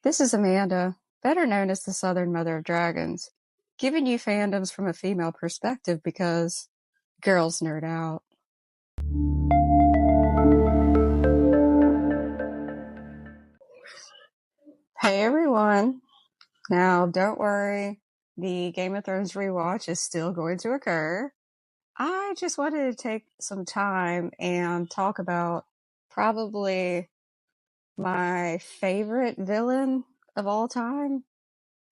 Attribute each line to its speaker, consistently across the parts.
Speaker 1: This is Amanda, better known as the Southern Mother of Dragons, giving you fandoms from a female perspective because girls nerd out. Hey everyone! Now, don't worry, the Game of Thrones rewatch is still going to occur. I just wanted to take some time and talk about probably my favorite villain of all time,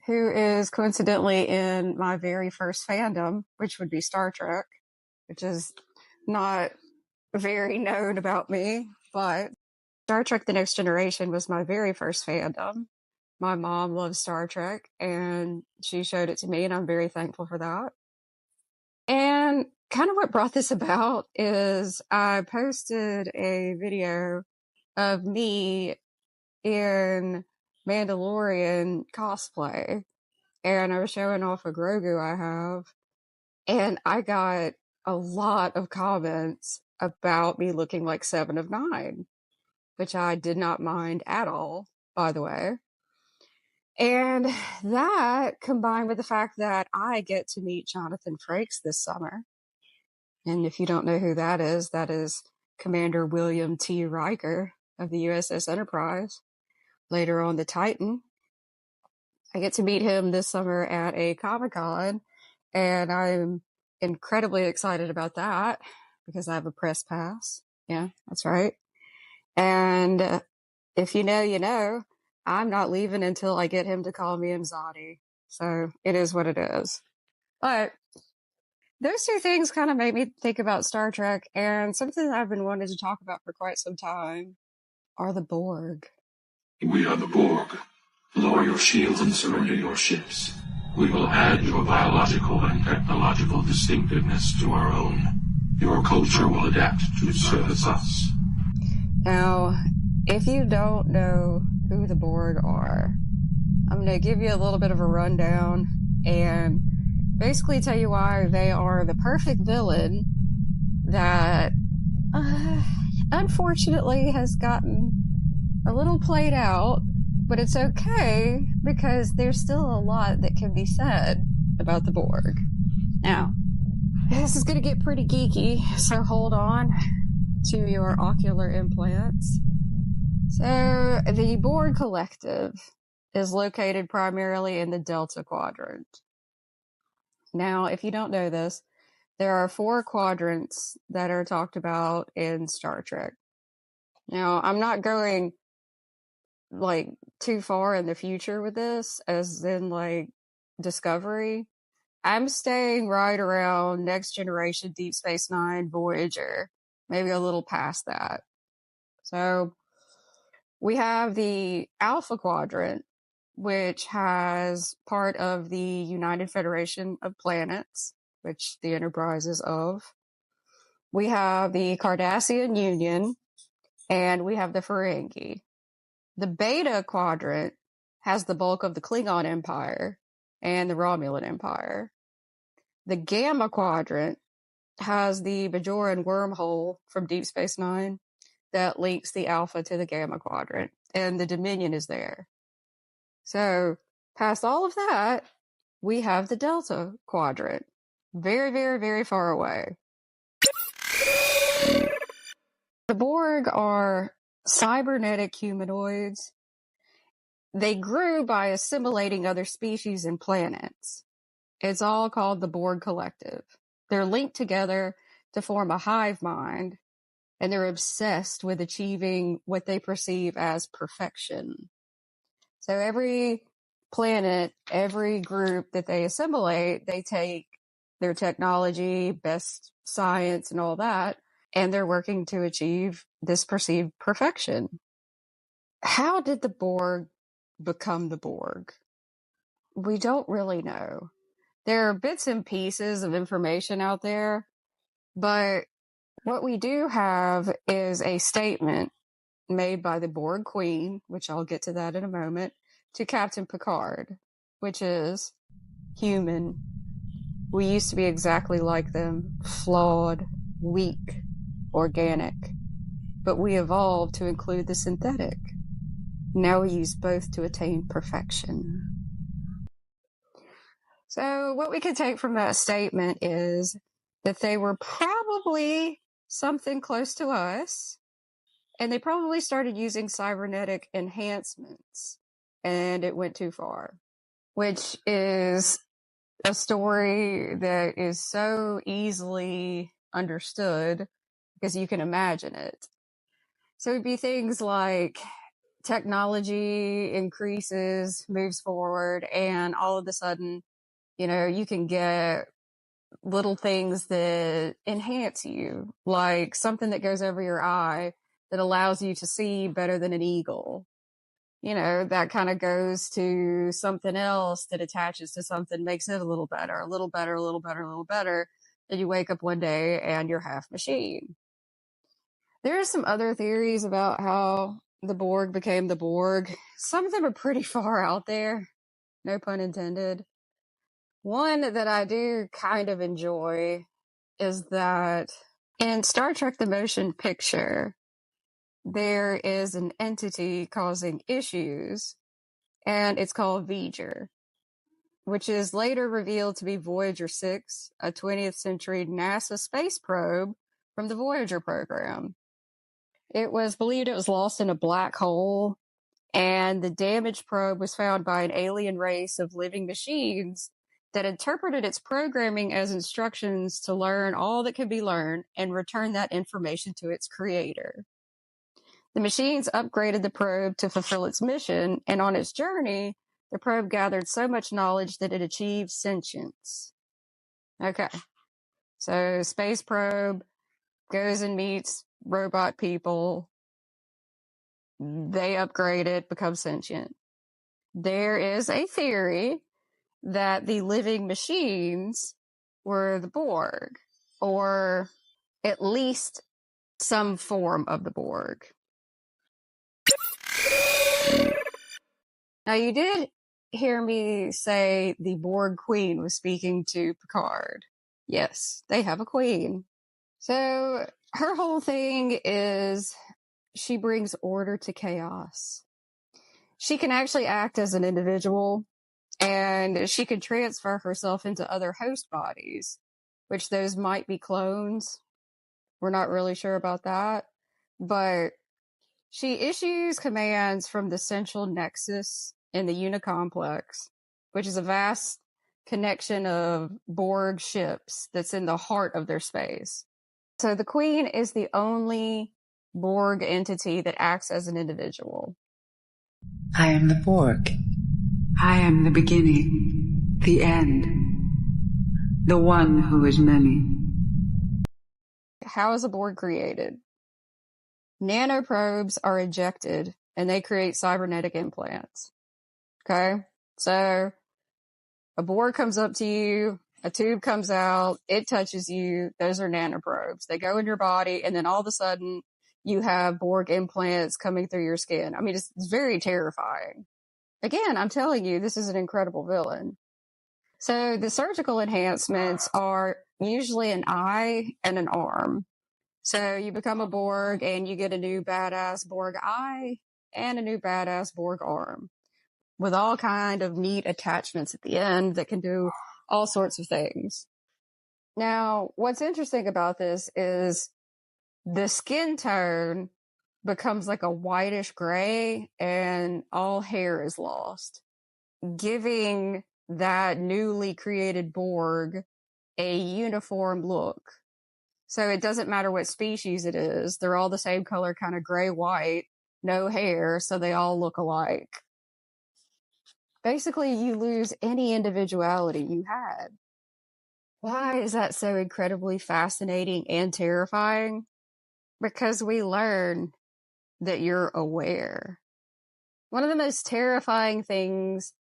Speaker 1: who is coincidentally in my very first fandom, which would be Star Trek, which is not very known about me, but Star Trek The Next Generation was my very first fandom. My mom loves Star Trek, and she showed it to me, and I'm very thankful for that. And kind of what brought this about is I posted a video of me in Mandalorian cosplay, and I was showing off a Grogu I have, and I got a lot of comments about me looking like Seven of Nine, which I did not mind at all, by the way. And that, combined with the fact that I get to meet Jonathan Frakes this summer. And if you don't know who that is Commander William T. Riker of the USS Enterprise, later on the Titan. I get to meet him this summer at a Comic-Con, and I'm incredibly excited about that because I have a press pass. Yeah, that's right. And if you know, you know, I'm not leaving until I get him to call me Mzadi. So it is what it is. But those two things kind of made me think about Star Trek, and something that I've been wanting to talk about for quite some time are the Borg.
Speaker 2: We are the Borg. Lower your shields and surrender your ships. We will add your biological and technological distinctiveness to our own. Your culture will adapt to service us.
Speaker 1: Now, if you don't know who the Borg are, I'm going to give you a little bit of a rundown and basically tell you why they are the perfect villain that unfortunately has gotten a little played out, but it's okay because there's still a lot that can be said about the Borg. Now, this is going to get pretty geeky, so hold on to your ocular implants. So, the Borg Collective is located primarily in the Delta Quadrant. Now, if you don't know this, there are 4 quadrants that are talked about in Star Trek. Now, I'm not going like too far in the future with this, as in like Discovery. I'm staying right around Next Generation, Deep Space Nine, Voyager, maybe a little past that. So we have the Alpha Quadrant, which has part of the United Federation of Planets, which the Enterprise is of. We have the Cardassian Union, and we have the Ferengi. The Beta Quadrant has the bulk of the Klingon Empire and the Romulan Empire. The Gamma Quadrant has the Bajoran wormhole from Deep Space Nine that links the Alpha to the Gamma Quadrant, and the Dominion is there. So, past all of that, we have the Delta Quadrant. Very, very, very far away. The Borg are cybernetic humanoids. They grew by assimilating other species and planets. It's all called the Borg Collective. They're linked together to form a hive mind, and they're obsessed with achieving what they perceive as perfection. So every planet, every group that they assimilate, they take their technology, best science, and all that, and they're working to achieve this perceived perfection. How did the Borg become the Borg? We don't really know. There are bits and pieces of information out there, but what we do have is a statement made by the Borg Queen, which I'll get to that in a moment, to Captain Picard, which is, human. We used to be exactly like them, flawed, weak, organic, but we evolved to include the synthetic. Now we use both to attain perfection. So what we can take from that statement is that they were probably something close to us, and they probably started using cybernetic enhancements, and it went too far, which is a story that is so easily understood because you can imagine it. So it'd be things like technology increases, moves forward, and all of a sudden, you can get little things that enhance you, like something that goes over your eye that allows you to see better than an eagle. That kind of goes to something else that attaches to something, makes it a little better, a little better, a little better, a little better. And you wake up one day and you're half machine. There are some other theories about how the Borg became the Borg. Some of them are pretty far out there, no pun intended. One that I do kind of enjoy is that in Star Trek The Motion Picture, there is an entity causing issues, and it's called Voyager, which is later revealed to be Voyager 6, a 20th century NASA space probe from the Voyager program. It was believed it was lost in a black hole, and the damaged probe was found by an alien race of living machines that interpreted its programming as instructions to learn all that could be learned and return that information to its creator. The machines upgraded the probe to fulfill its mission, and on its journey, the probe gathered so much knowledge that it achieved sentience. Okay, so space probe goes and meets robot people. They upgrade it, become sentient. There is a theory that the living machines were the Borg, or at least some form of the Borg. Now, you did hear me say the Borg Queen was speaking to Picard. Yes, they have a queen. So her whole thing is she brings order to chaos. She can actually act as an individual, and she can transfer herself into other host bodies, which those might be clones. We're not really sure about that. But she issues commands from the central nexus in the Unicomplex, which is a vast connection of Borg ships that's in the heart of their space. So the Queen is the only Borg entity that acts as an individual.
Speaker 3: I am the Borg.
Speaker 4: I am the beginning, the end, the one who is many.
Speaker 1: How is a Borg created? Nanoprobes are ejected and they create cybernetic implants. Okay? So a Borg comes up to you, a tube comes out, it touches you, those are nanoprobes. They go in your body, and then all of a sudden you have Borg implants coming through your skin. I mean, it's very terrifying. Again, I'm telling you, this is an incredible villain. So the surgical enhancements are usually an eye and an arm. So you become a Borg and you get a new badass Borg eye and a new badass Borg arm with all kind of neat attachments at the end that can do all sorts of things. Now, what's interesting about this is the skin tone becomes like a whitish gray and all hair is lost, giving that newly created Borg a uniform look. So it doesn't matter what species it is. They're all the same color, kind of gray-white, no hair, so they all look alike. Basically, you lose any individuality you had. Why is that so incredibly fascinating and terrifying? Because we learn that you're aware. One of the most terrifying things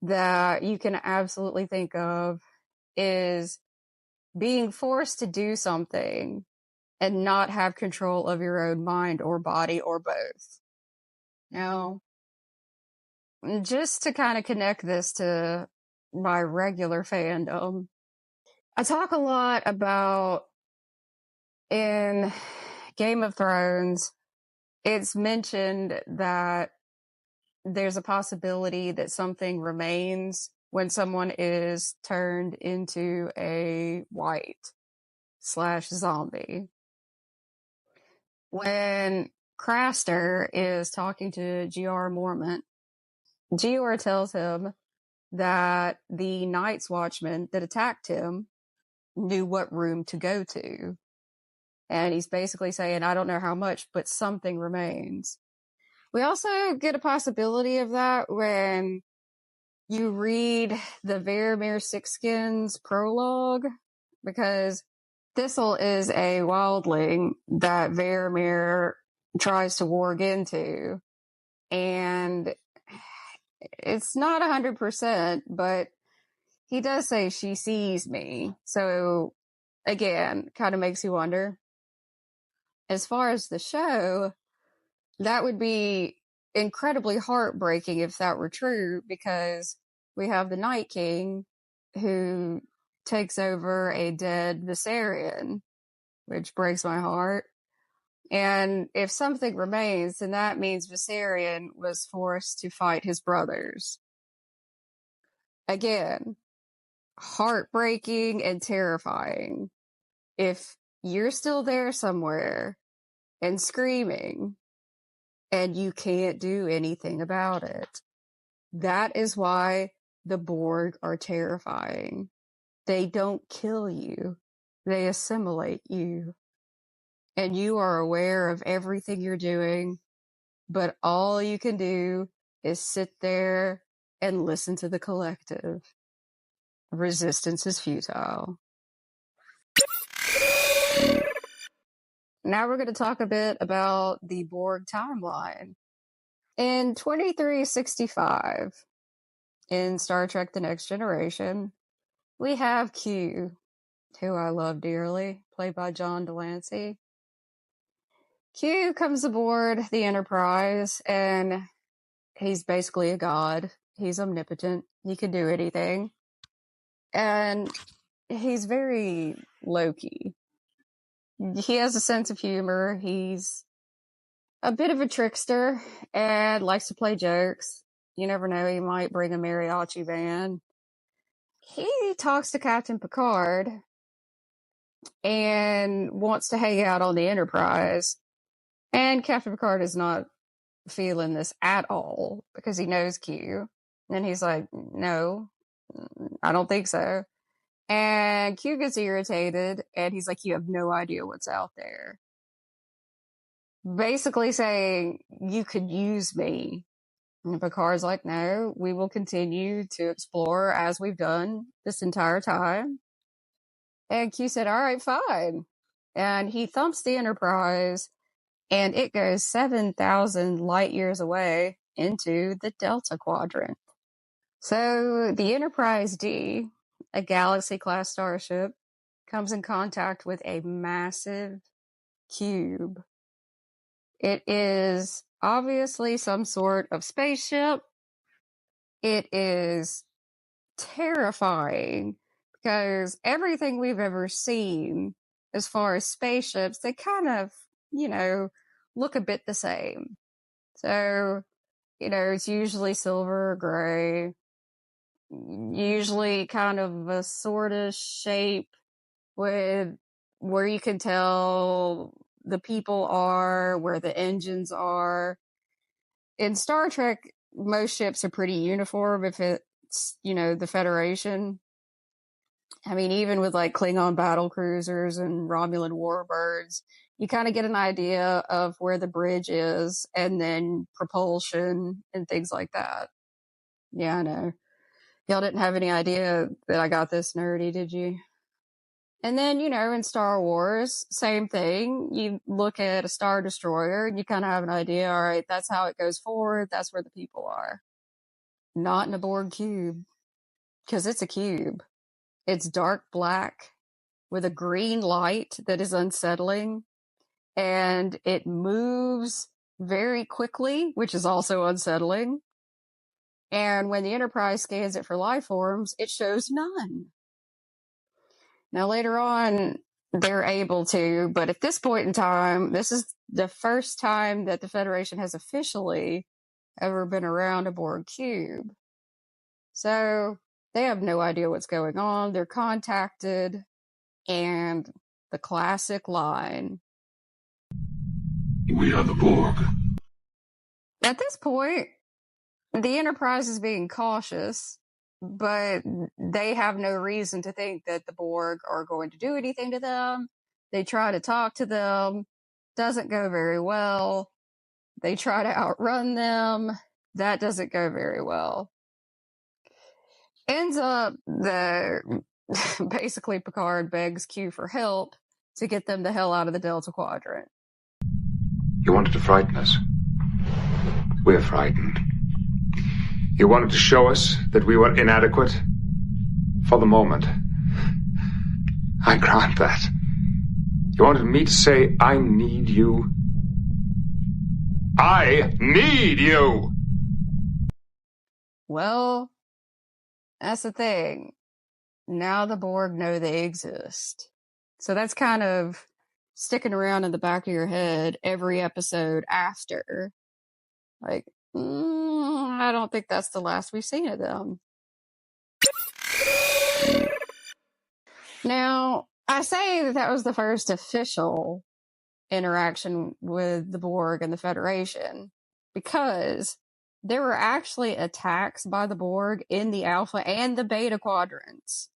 Speaker 1: that you can absolutely think of is being forced to do something and not have control of your own mind or body or both. Now, just to kind of connect this to my regular fandom, I talk a lot about in Game of Thrones, it's mentioned that there's a possibility that something remains when someone is turned into a white/zombie. When Craster is talking to G.R. Mormont, G.R. tells him that the Night's Watchman that attacked him knew what room to go to. And he's basically saying, I don't know how much, but something remains. We also get a possibility of that when you read the Varamir Sixskins prologue, because Thistle is a wildling that Varamir tries to warg into. And it's not 100%, but he does say she sees me. So, again, kind of makes you wonder. As far as the show, that would be incredibly heartbreaking if that were true, because we have the Night King who takes over a dead Viserion, which breaks my heart. And if something remains, then that means Viserion was forced to fight his brothers. Again, heartbreaking and terrifying. If you're still there somewhere and screaming and you can't do anything about it, that is why the Borg are terrifying. They don't kill you. They assimilate you. And you are aware of everything you're doing, but all you can do is sit there and listen to the collective. Resistance is futile. Now we're going to talk a bit about the Borg timeline. In 2365, in Star Trek The Next Generation, we have Q, who I love dearly, played by John Delancey. Q comes aboard the Enterprise, and he's basically a god. He's omnipotent. He can do anything. And he's very low-key. He has a sense of humor. He's a bit of a trickster and likes to play jokes. You never know, he might bring a mariachi band. He talks to Captain Picard and wants to hang out on the Enterprise. And Captain Picard is not feeling this at all because he knows Q. And he's like, no, I don't think so. And Q gets irritated and he's like, you have no idea what's out there. Basically saying, you could use me. And Picard's like, no, we will continue to explore as we've done this entire time. And Q said, all right, fine. And he thumps the Enterprise, and it goes 7,000 light years away into the Delta Quadrant. So the Enterprise D, a Galaxy-class starship, comes in contact with a massive cube. It is obviously some sort of spaceship. It is terrifying because everything we've ever seen as far as spaceships, they kind of, look a bit the same. So, it's usually silver or gray, usually kind of a sort of shape with where you can tell the people are, where the engines are. In Star Trek, most ships are pretty uniform if it's, the Federation. I mean, even with like Klingon battle cruisers and Romulan warbirds, you kind of get an idea of where the bridge is and then propulsion and things like that. Yeah, I know. Y'all didn't have any idea that I got this nerdy, did you? And then, in Star Wars, same thing. You look at a Star Destroyer and you kind of have an idea, all right, that's how it goes forward. That's where the people are. Not in a Borg cube. Because it's a cube. It's dark black with a green light that is unsettling. And it moves very quickly, which is also unsettling. And when the Enterprise scans it for life forms, it shows none. Now, later on, they're able to, but at this point in time, this is the first time that the Federation has officially ever been around a Borg cube. So they have no idea what's going on. They're contacted, and the classic line.
Speaker 2: We are the Borg.
Speaker 1: At this point, the Enterprise is being cautious, but they have no reason to think that the Borg are going to do anything to them. They try to talk to them. Doesn't go very well. They try to outrun them. That doesn't go very well. Ends up that basically Picard begs Q for help to get them the hell out of the Delta Quadrant.
Speaker 5: You wanted to frighten us. We're frightened. You wanted to show us that we were inadequate. For the moment. I grant that. You wanted me to say, I need you. I need you!
Speaker 1: Well, that's the thing. Now the Borg know they exist. So that's kind of sticking around in the back of your head every episode after. Like, I don't think that's the last we've seen of them. Now, I say that was the first official interaction with the Borg and the Federation because there were actually attacks by the Borg in the Alpha and the Beta quadrants.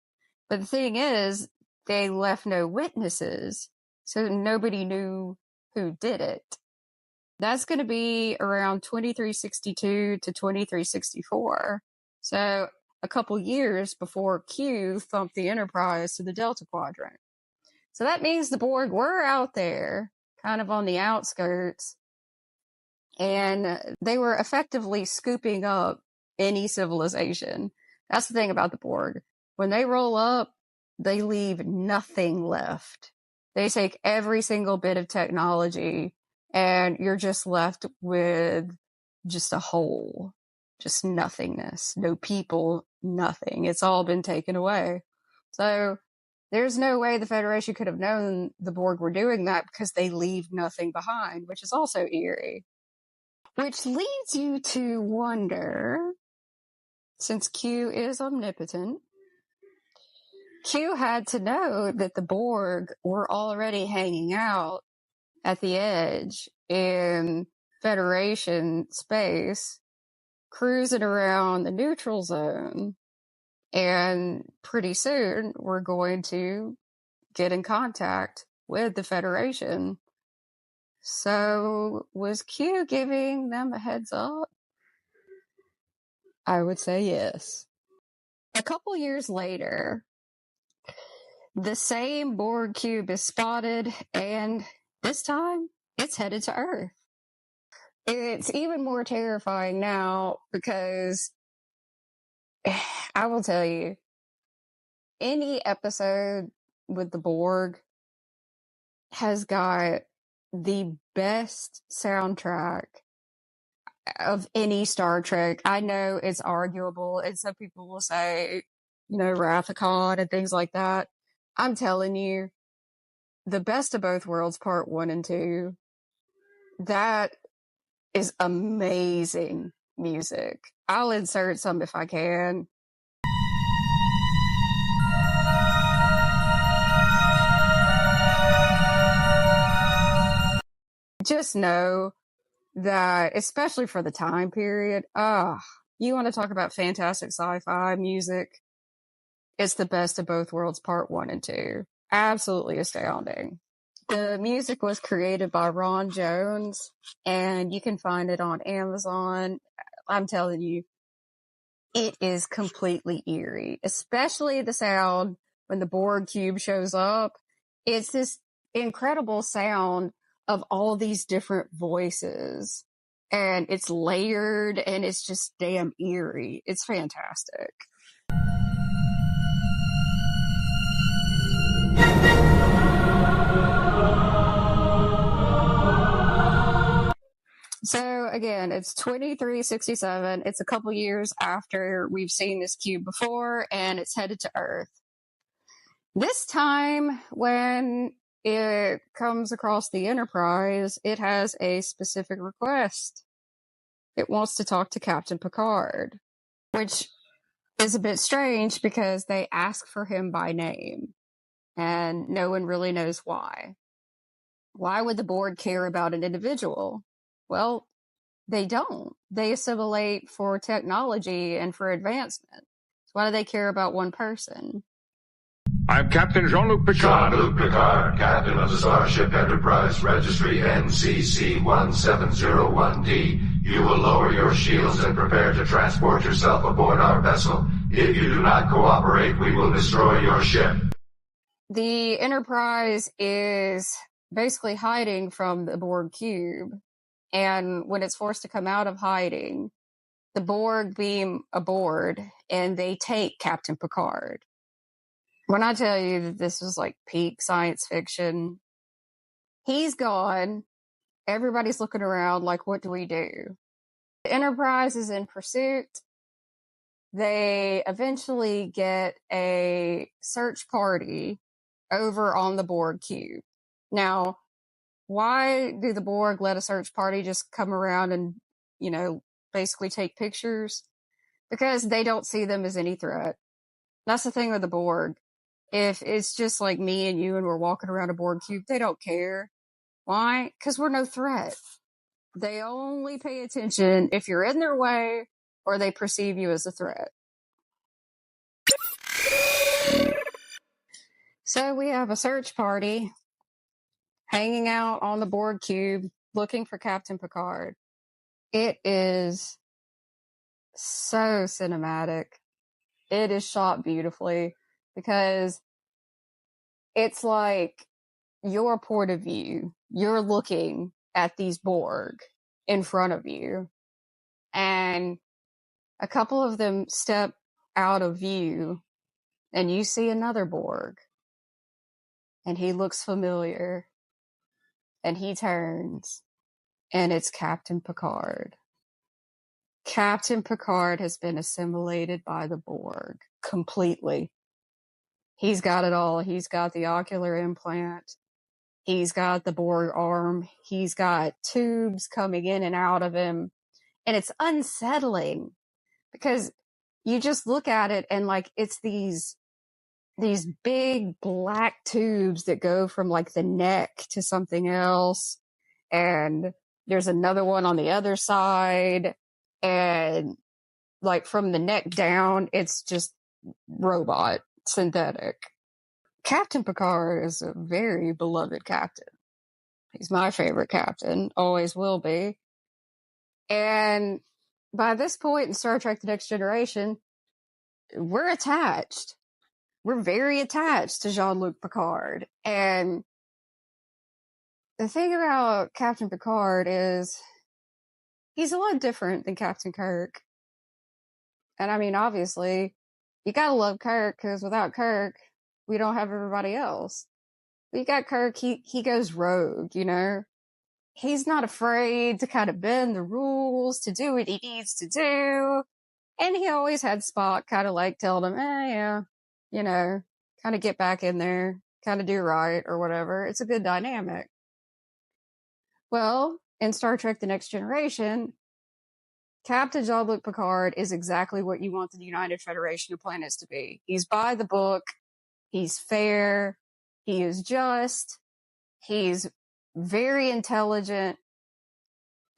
Speaker 1: But the thing is, they left no witnesses, so nobody knew who did it. That's going to be around 2362 to 2364. So a couple years before Q thumped the Enterprise to the Delta Quadrant. So that means the Borg were out there, kind of on the outskirts, and they were effectively scooping up any civilization. That's the thing about the Borg. When they roll up, they leave nothing left. They take every single bit of technology, and you're just left with just a hole. Just nothingness. No people, nothing. It's all been taken away. So there's no way the Federation could have known the Borg were doing that because they leave nothing behind, which is also eerie. Which leads you to wonder, since Q is omnipotent, Q had to know that the Borg were already hanging out at the edge in Federation space, cruising around the neutral zone, and pretty soon we're going to get in contact with the Federation. So was Q giving them a heads up? I would say yes. A couple years later, the same Borg cube is spotted, and this time it's headed to Earth. It's even more terrifying now because I will tell you, any episode with the Borg has got the best soundtrack of any Star Trek. I know it's arguable, and some people will say, Wrath of Khan and things like that. I'm telling you, the Best of Both Worlds Part 1 and 2, that is amazing music. I'll insert some if I can. Just know that, especially for the time period, you want to talk about fantastic sci-fi music, it's the Best of Both Worlds Part 1 and 2. Absolutely astounding. The music was created by Ron Jones, and you can find it on Amazon. I'm telling you, it is completely eerie, especially the sound when the Borg cube shows up. It's this incredible sound of all these different voices, and it's layered, and it's just damn eerie. It's fantastic. So again, it's 2367. It's a couple years after we've seen this cube before, and it's headed to Earth. This time, when it comes across the Enterprise, it has a specific request. it wants to talk to Captain Picard, which is a bit strange because they ask for him by name, and no one really knows why. Why would the Borg care about an individual? Well, they don't. They assimilate for technology and for advancement. So why do they care about one person?
Speaker 5: I'm Captain Jean-Luc Picard.
Speaker 2: Jean-Luc Picard, Captain of the Starship Enterprise, Registry NCC-1701D. You will lower your shields and prepare to transport yourself aboard our vessel. If you do not cooperate, we will destroy your ship.
Speaker 1: The Enterprise is basically hiding from the Borg cube, and when it's forced to come out of hiding, the Borg beam aboard and they take Captain Picard. When I tell you that this was like peak science fiction, he's gone. Everybody's looking around like, what do we do? The Enterprise is in pursuit. They eventually get a search party over on the Borg cube. Now, why do the Borg let a search party just come around and, basically take pictures? Because they don't see them as any threat. That's the thing with the Borg. If it's just like me and you and we're walking around a Borg cube, they don't care. Why? Because we're no threat. They only pay attention if you're in their way or they perceive you as a threat. So we have a search party hanging out on the Borg cube looking for Captain Picard. It is so cinematic. It is shot beautifully because it's like your point of view. You're looking at these Borg in front of you, and a couple of them step out of view, and you see another Borg, and he looks familiar, and he turns, and it's Captain Picard. Captain Picard has been assimilated by the Borg completely. He's got it all. He's got the ocular implant. He's got the Borg arm. He's got tubes coming in and out of him. And it's unsettling because you just look at it and like it's these big black tubes that go from like the neck to something else. And there's another one on the other side. And like from the neck down, it's just robot, synthetic. Captain Picard is a very beloved captain. He's my favorite captain, always will be. And by this point in Star Trek The Next Generation, we're attached. We're very attached to Jean-Luc Picard. And the thing about Captain Picard is he's a lot different than Captain Kirk. And I mean, obviously, you gotta love Kirk, because without Kirk, we don't have everybody else. But you got Kirk, he goes rogue, He's not afraid to kind of bend the rules, to do what he needs to do. And he always had Spock kind of like telling him, kind of get back in there, kind of do right, or whatever. It's a good dynamic. Well, in Star Trek The Next Generation, Captain Jean-Luc Picard is exactly what you want the United Federation of Planets to be. He's by the book. He's fair. He is just. He's very intelligent.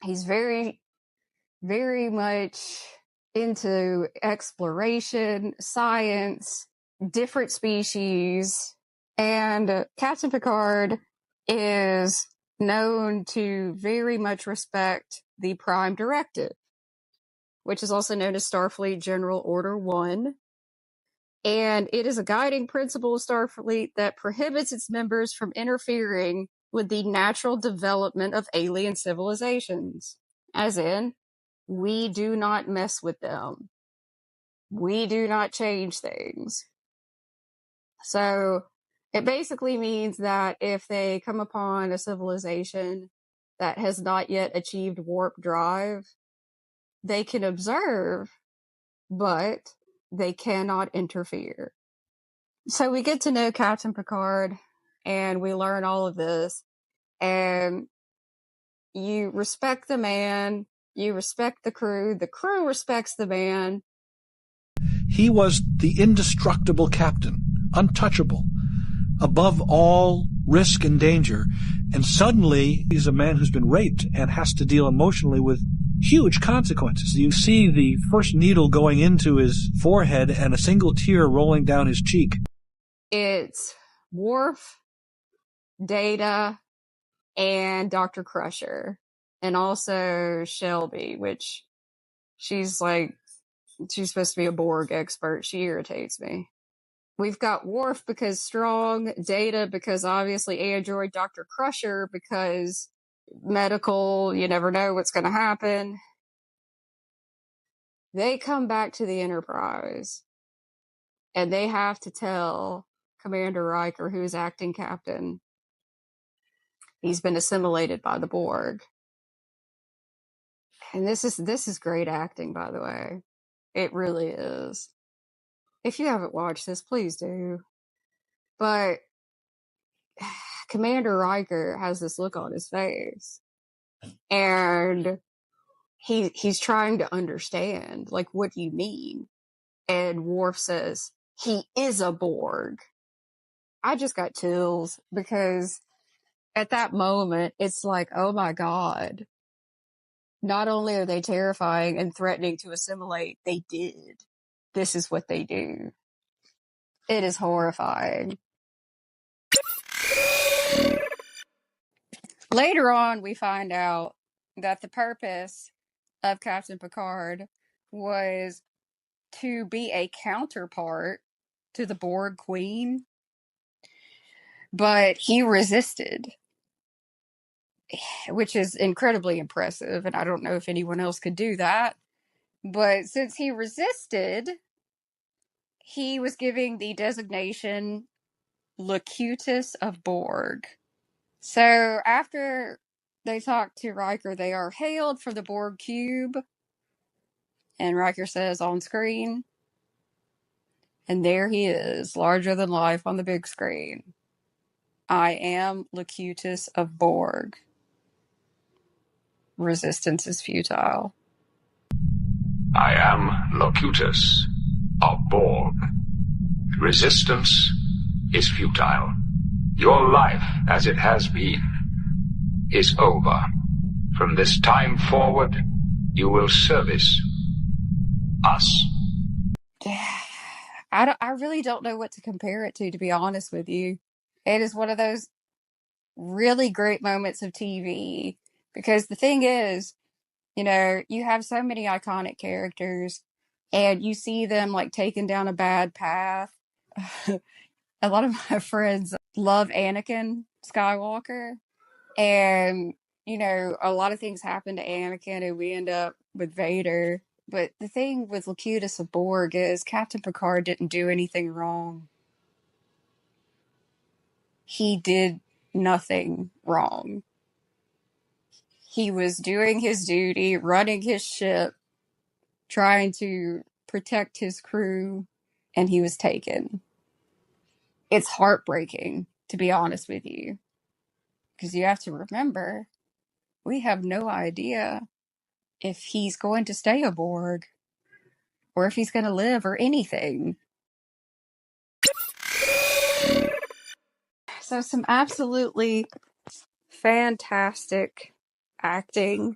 Speaker 1: He's very, very much into exploration, science, different species. And Captain Picard is known to very much respect the Prime Directive, which is also known as Starfleet General Order 1. And it is a guiding principle of Starfleet that prohibits its members from interfering with the natural development of alien civilizations. As in, we do not mess with them. We do not change things. So it basically means that if they come upon a civilization that has not yet achieved warp drive, they can observe, but they cannot interfere. So we get to know Captain Picard, and we learn all of this, and you respect the man, You respect the crew respects the man.
Speaker 6: He was the indestructible captain, untouchable, above all risk and danger. And suddenly, he's a man who's been raped and has to deal emotionally with huge consequences. You see the first needle going into his forehead and a single tear rolling down his cheek.
Speaker 1: It's Worf, Data, and Dr. Crusher. And also Shelby, which she's supposed to be a Borg expert. She irritates me. We've got Worf because strong, Data because obviously android, Dr. Crusher because medical, you never know what's going to happen. They come back to the Enterprise and they have to tell Commander Riker, who's acting captain, he's been assimilated by the Borg. And this is great acting, by the way. It really is. If you haven't watched this, please do. But Commander Riker has this look on his face. And he's trying to understand, what do you mean? And Worf says, he is a Borg. I just got chills because at that moment, it's like, oh my God. Not only are they terrifying and threatening to assimilate, they did. This is what they do. It is horrifying. Later on, we find out that the purpose of Captain Picard was to be a counterpart to the Borg Queen, but he resisted, which is incredibly impressive, and I don't know if anyone else could do that. But since he resisted, he was giving the designation Locutus of Borg. So after they talk to Riker, they are hailed for the Borg cube. And Riker says on screen, and there he is, larger than life on the big screen. I am Locutus of Borg. Resistance is futile.
Speaker 5: I am Locutus of Borg. Resistance is futile. Your life, as it has been, is over. From this time forward, you will service us.
Speaker 1: I really don't know what to compare it to be honest with you. It is one of those really great moments of TV. Because the thing is, you have so many iconic characters and you see them taken down a bad path. A lot of my friends love Anakin Skywalker. And, a lot of things happen to Anakin and we end up with Vader. But the thing with Locutus of Borg is Captain Picard didn't do anything wrong. He did nothing wrong. He was doing his duty, running his ship, trying to protect his crew, and he was taken. It's heartbreaking, to be honest with you. Because you have to remember, we have no idea if he's going to stay aboard, or if he's going to live, or anything. So some absolutely fantastic acting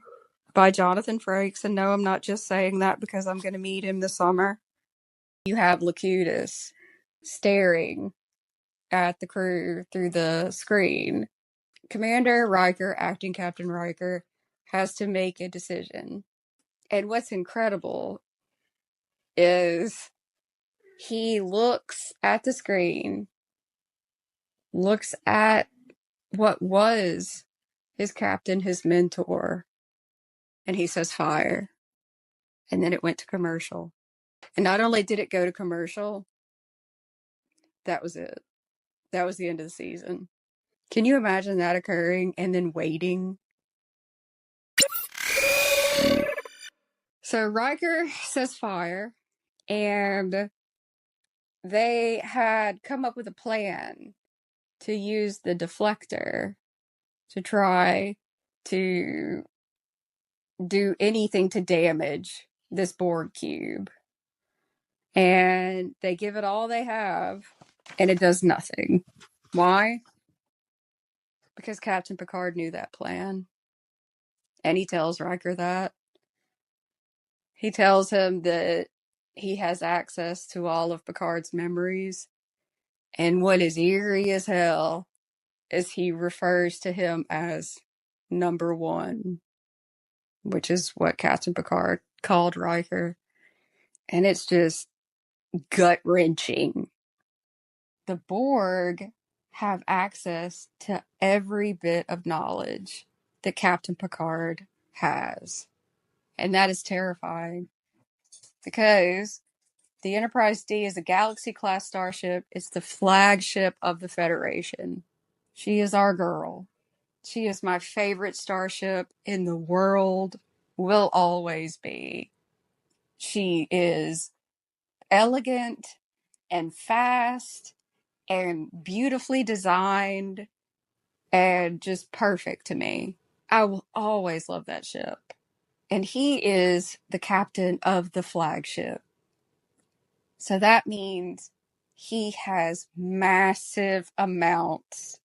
Speaker 1: by Jonathan Frakes. And no, I'm not just saying that because I'm going to meet him this summer. You have Locutus staring at the crew through the screen. Commander Riker, acting Captain Riker, has to make a decision. And what's incredible is he looks at the screen, looks at what was his captain, his mentor, and he says fire. And then it went to commercial. And not only did it go to commercial, that was it. That was the end of the season. Can you imagine that occurring and then waiting? So Riker says fire, and they had come up with a plan to use the deflector to try to do anything to damage this Borg cube. And they give it all they have, and it does nothing. Why? Because Captain Picard knew that plan. And he tells Riker that. He tells him that he has access to all of Picard's memories. And what is eerie as hell is he refers to him as number one, which is what Captain Picard called Riker. And it's just gut-wrenching. The Borg have access to every bit of knowledge that Captain Picard has. And that is terrifying. Because the Enterprise D is a Galaxy-class starship. It's the flagship of the Federation. She is our girl. She is my favorite starship in the world. Will always be. She is elegant and fast and beautifully designed and just perfect to me. I will always love that ship. And he is the captain of the flagship. So that means he has massive amounts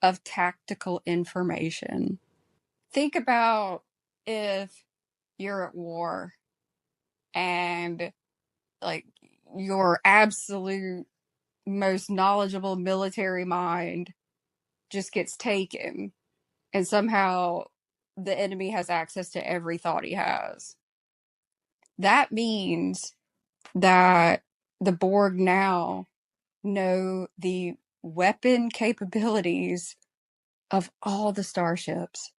Speaker 1: of tactical information. Think about if you're at war and like your absolute most knowledgeable military mind just gets taken and somehow the enemy has access to every thought he has. That means that the Borg now know the weapon capabilities of all the starships.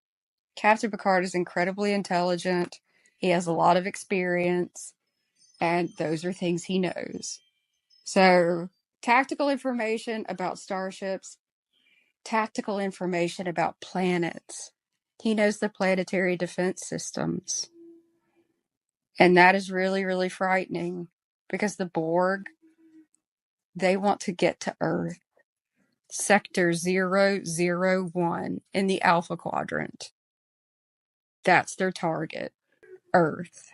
Speaker 1: Captain Picard is incredibly intelligent. He has a lot of experience, and those are things he knows. So, tactical information about starships, tactical information about planets. He knows the planetary defense systems. And that is really, really frightening because the Borg, they want to get to Earth. Sector 001 in the Alpha Quadrant. That's their target. Earth.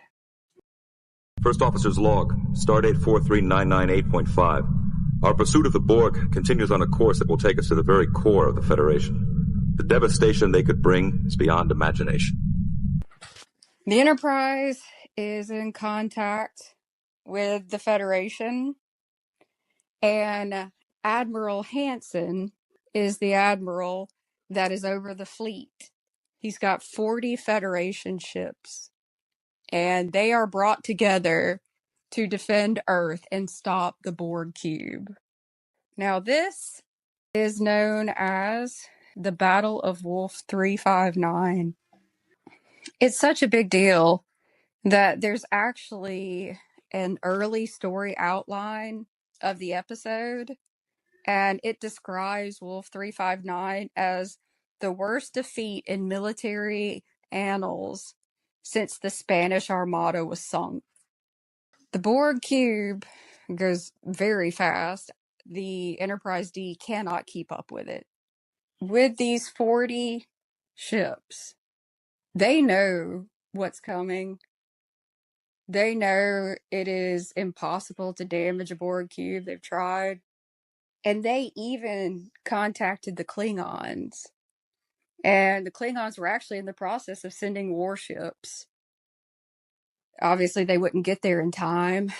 Speaker 7: First Officer's Log, Stardate 43998.5. Our pursuit of the Borg continues on a course that will take us to the very core of the Federation. The devastation they could bring is beyond imagination.
Speaker 1: The Enterprise is in contact with the Federation, and Admiral Hansen is the admiral that is over the fleet. He's got 40 Federation ships, and they are brought together to defend Earth and stop the Borg cube. Now, this is known as the Battle of Wolf 359. It's such a big deal that there's actually an early story outline of the episode, and it describes Wolf 359 as the worst defeat in military annals since the Spanish Armada was sunk. The Borg cube goes very fast. The Enterprise D cannot keep up with it. With these 40 ships, they know what's coming. They know it is impossible to damage a Borg cube. They've tried. And they even contacted the Klingons. And the Klingons were actually in the process of sending warships. Obviously, they wouldn't get there in time.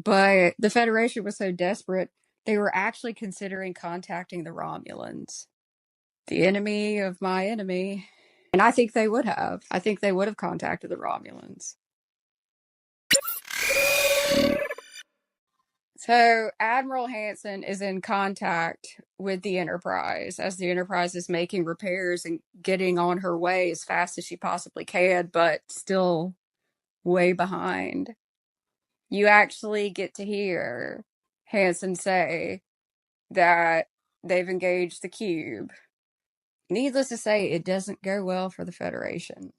Speaker 1: But the Federation was so desperate, they were actually considering contacting the Romulans. The enemy of my enemy. And I think they would have. I think they would have contacted the Romulans. So, Admiral Hansen is in contact with the Enterprise as the Enterprise is making repairs and getting on her way as fast as she possibly can, but still way behind. You actually get to hear Hansen say that they've engaged the cube. Needless to say, it doesn't go well for the Federation.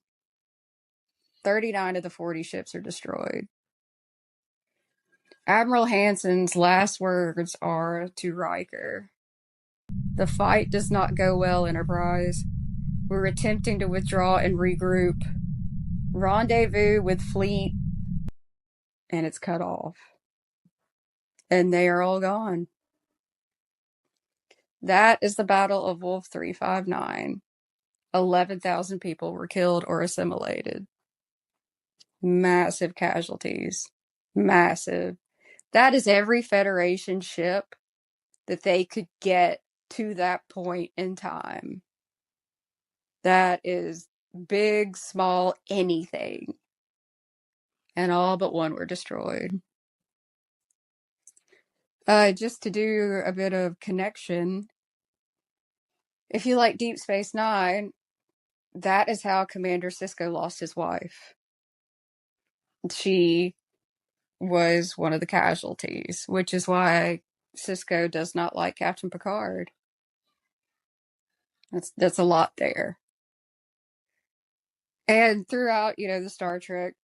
Speaker 1: 39 of the 40 ships are destroyed. Admiral Hansen's last words are to Riker. The fight does not go well, Enterprise. We're attempting to withdraw and regroup, rendezvous with fleet, and it's cut off. And they are all gone. That is the Battle of Wolf 359. 11,000 people were killed or assimilated. Massive casualties. Massive. That is every Federation ship that they could get to that point in time. That is big, small, anything. And all but one were destroyed. Just to do a bit of connection, if you like Deep Space Nine, that is how Commander Sisko lost his wife. She was one of the casualties, which is why Sisko does not like Captain Picard. That's a lot there. And throughout, the Star Trek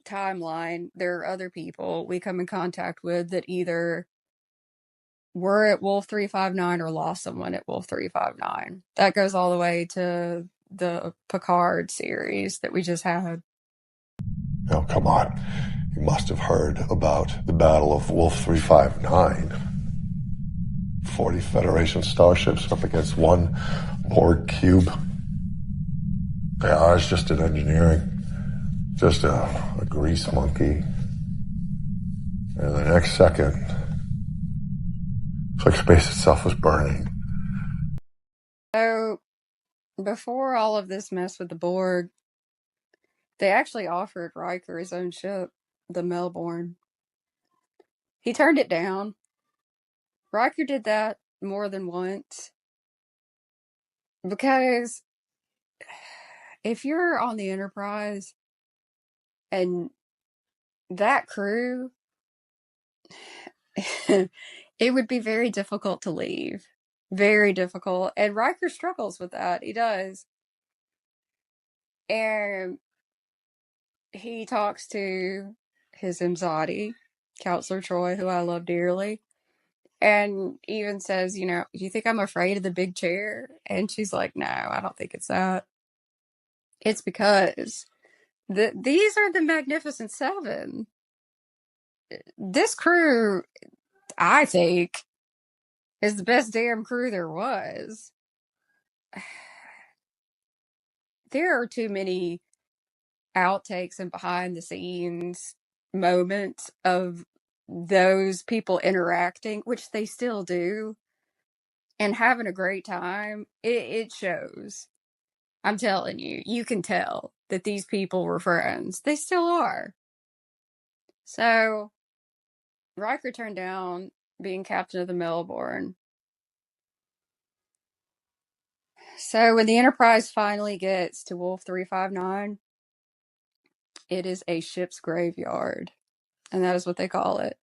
Speaker 1: timeline, there are other people we come in contact with that either were at Wolf 359 or lost someone at Wolf 359. That goes all the way to the Picard series that we just had.
Speaker 8: Oh, come on. You must have heard about the Battle of Wolf 359. 40 Federation starships up against one Borg cube. Yeah, I was just in engineering. Just a grease monkey. And the next second, it's like space itself was burning.
Speaker 1: So, before all of this mess with the Borg, they actually offered Riker his own ship, the Melbourne. He turned it down. Riker did that more than once. Because if you're on the Enterprise and that crew, it would be very difficult to leave. Very difficult. And Riker struggles with that. He does. And he talks to his Imzadi, Counselor Troy, who I love dearly, and even says, do you think I'm afraid of the big chair? And she's like, no, I don't think it's that. It's because these are the Magnificent Seven. This crew, I think, is the best damn crew there was. There are too many outtakes and behind the scenes moments of those people interacting, which they still do, and having a great time. It shows. I'm telling you, you can tell that these people were friends. They still are. So, Riker turned down being captain of the Melbourne. So, when the Enterprise finally gets to Wolf 359, it is a ship's graveyard. And that is what they call it.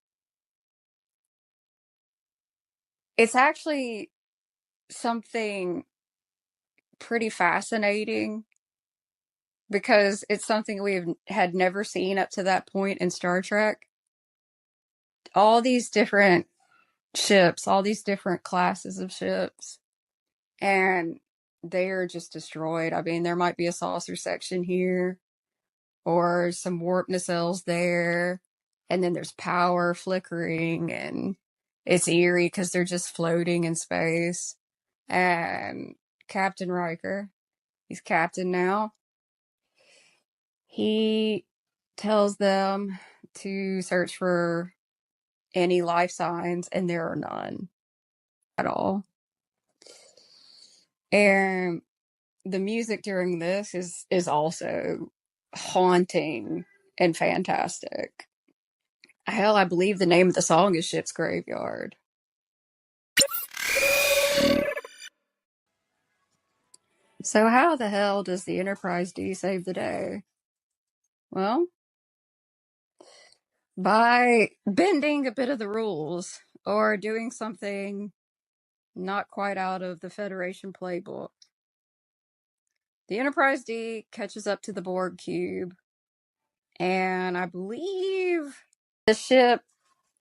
Speaker 1: It's actually something pretty fascinating because it's something we had never seen up to that point in Star Trek. All these different ships, all these different classes of ships, and they are just destroyed. I mean, there might be a saucer section here or some warp nacelles there, and then there's power flickering, and it's eerie because they're just floating in space. And Captain Riker, he's captain now, he tells them to search for any life signs, and there are none at all. And the music during this is also haunting and fantastic. Hell, I believe the name of the song is Ship's Graveyard. So how the hell does the Enterprise D save the day? Well, by bending a bit of the rules or doing something not quite out of the Federation playbook. The Enterprise D catches up to the Borg cube, and I believe the ship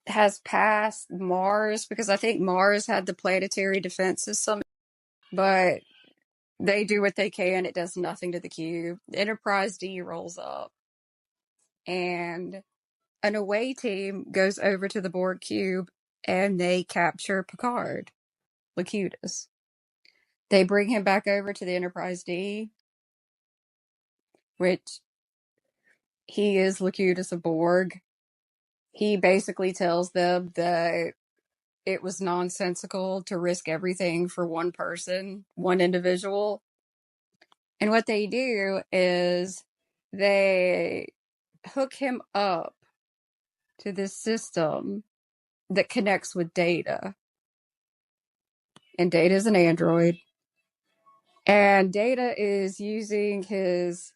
Speaker 1: has passed Mars, because I think Mars had the planetary defense system, but They do what they can. It does nothing to the cube. Enterprise D rolls up, and an away team goes over to the Borg cube, and they capture Picard, Locutus. They bring him back over to the Enterprise D, which he is Locutus of Borg. He basically tells them that it was nonsensical to risk everything for one person, one individual. And what they do is they hook him up to this system that connects with Data. And Data is an android. And Data is using his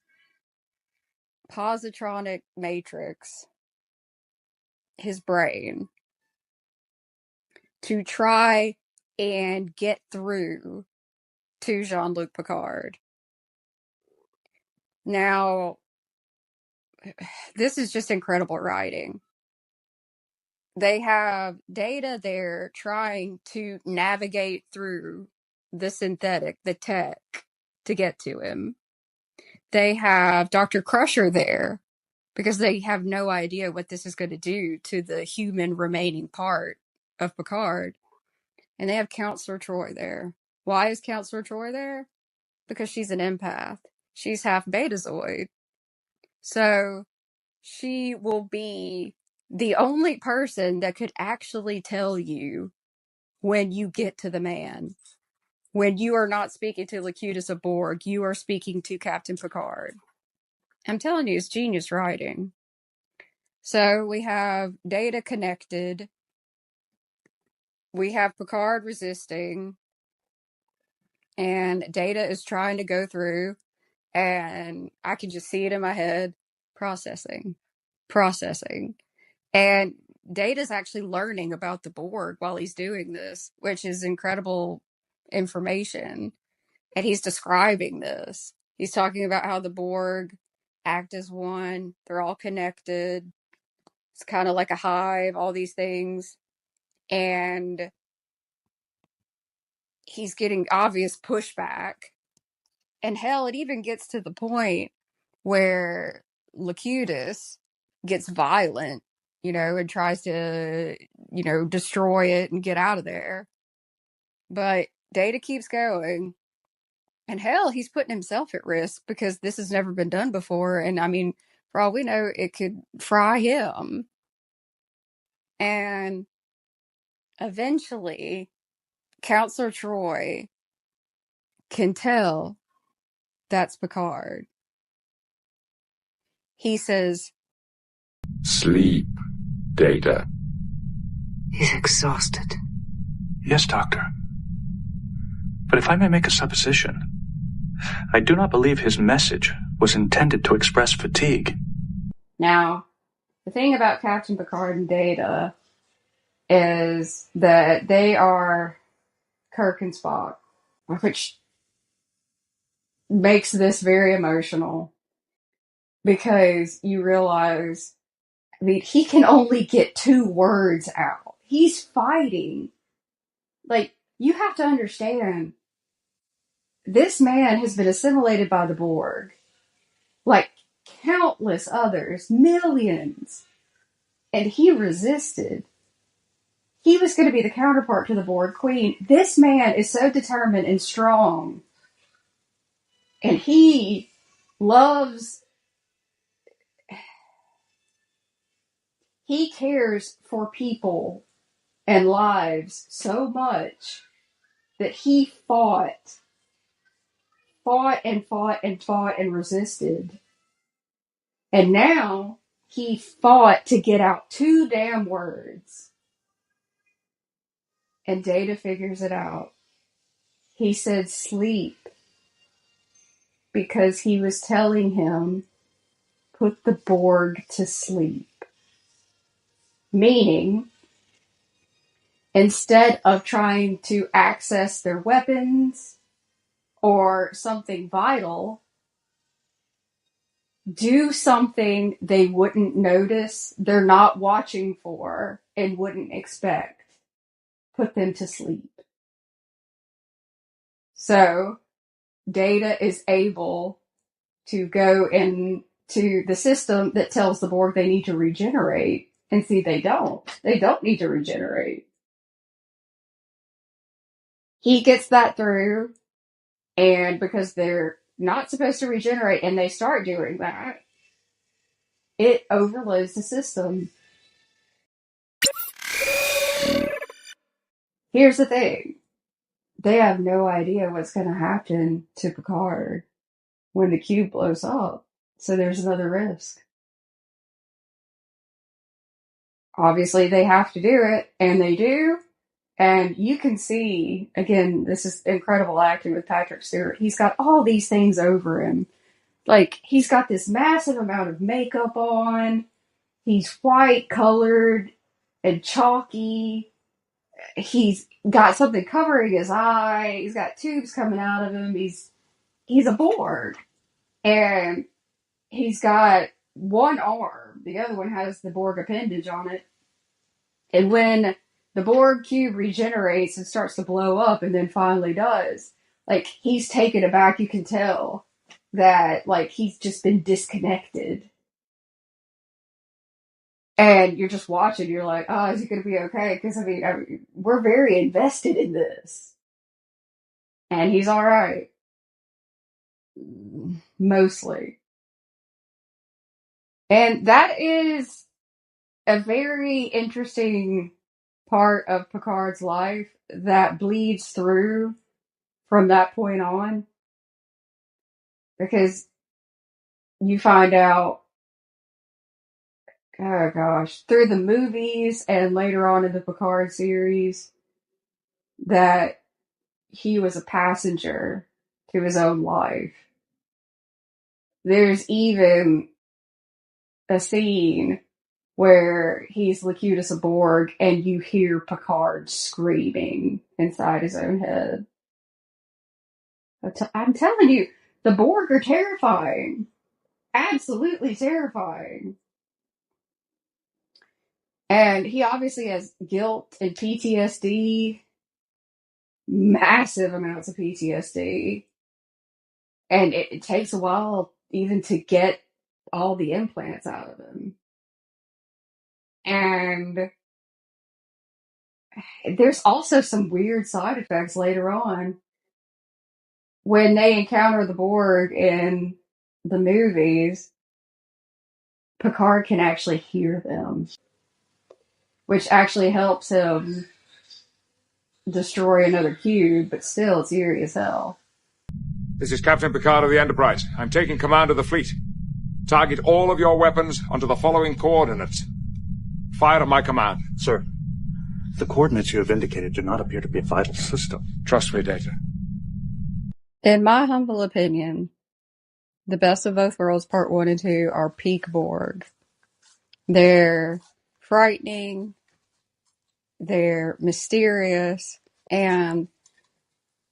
Speaker 1: positronic matrix, his brain, to try and get through to Jean-Luc Picard. Now, this is just incredible writing. They have Data there trying to navigate through the synthetic, the tech, to get to him. They have Dr. Crusher there because they have no idea what this is going to do to the human remaining part of Picard. And they have Counselor Troy there. Why is Counselor Troy there? Because she's an empath. She's half Betazoid. So she will be the only person that could actually tell you when you get to the man. When you are not speaking to Locutus of Borg, you are speaking to Captain Picard. I'm telling you, it's genius writing. So we have Data connected. We have Picard resisting. And Data is trying to go through. And I can just see it in my head. Processing. And Data's actually learning about the Borg while he's doing this, which is incredible information. And he's describing this. He's talking about how the Borg act as one. They're all connected. It's kind of like a hive, all these things. And he's getting obvious pushback. And hell, it even gets to the point where Locutus gets violent, and tries to, destroy it and get out of there. But Data keeps going. And hell, he's putting himself at risk because this has never been done before. And I mean, for all we know, it could fry him. And eventually, Counselor Troy can tell that's Picard. He says,
Speaker 5: Sleep, Data.
Speaker 4: He's exhausted.
Speaker 6: Yes, Doctor. But if I may make a supposition, I do not believe his message was intended to express fatigue.
Speaker 1: Now, the thing about Captain Picard and Data is that they are Kirk and Spock, which makes this very emotional because you realize, I mean, he can only get 2 words out. He's fighting. Like, you have to understand, this man has been assimilated by the Borg, like countless others, millions, and he resisted. He was going to be the counterpart to the Borg Queen. This man is so determined and strong, and he cares for people and lives so much that he fought and resisted. And now he fought to get out 2 damn words. And Data figures it out. He said sleep because he was telling him, put the Borg to sleep. Meaning, instead of trying to access their weapons or something vital, do something they wouldn't notice, they're not watching for, and wouldn't expect. Put them to sleep. So, Data is able to go into the system that tells the Borg they need to regenerate. And see, they don't. They don't need to regenerate. He gets that through, and because they're not supposed to regenerate and they start doing that, it overloads the system. Here's the thing. They have no idea what's going to happen to Picard when the cube blows up. So there's another risk. Obviously, they have to do it, and they do. And you can see, again, this is incredible acting with Patrick Stewart. He's got all these things over him. Like, he's got this massive amount of makeup on. He's white colored and chalky. He's got something covering his eye. He's got tubes coming out of him. He's a Borg. And he's got one arm. The other one has the Borg appendage on it. And when the Borg cube regenerates and starts to blow up and then finally does, like, he's taken aback. You can tell that, like, he's just been disconnected. And you're just watching, you're like, oh, is he going to be okay? Because, I mean, we're very invested in this. And he's alright. Mostly. And that is a very interesting part of Picard's life that bleeds through from that point on. Because you find out, oh gosh, through the movies and later on in the Picard series, that he was a passenger to his own life. There's even a scene where he's Locutus a Borg and you hear Picard screaming inside his own head. I'm telling you, the Borg are terrifying. Absolutely terrifying. And he obviously has guilt and PTSD. Massive amounts of PTSD. And it takes a while even to get all the implants out of him. And there's also some weird side effects later on. When they encounter the Borg in the movies, Picard can actually hear them, which actually helps him destroy another cube, but still, it's eerie as hell.
Speaker 5: This is Captain Picard of the Enterprise. I'm taking command of the fleet. Target all of your weapons onto the following coordinates. Fire at my command.
Speaker 9: Sir, the coordinates you have indicated do not appear to be a vital system.
Speaker 5: Trust me, Data.
Speaker 1: In my humble opinion, the Best of Both Worlds Part 1 and 2 are peak Borg. They're frightening, they're mysterious, and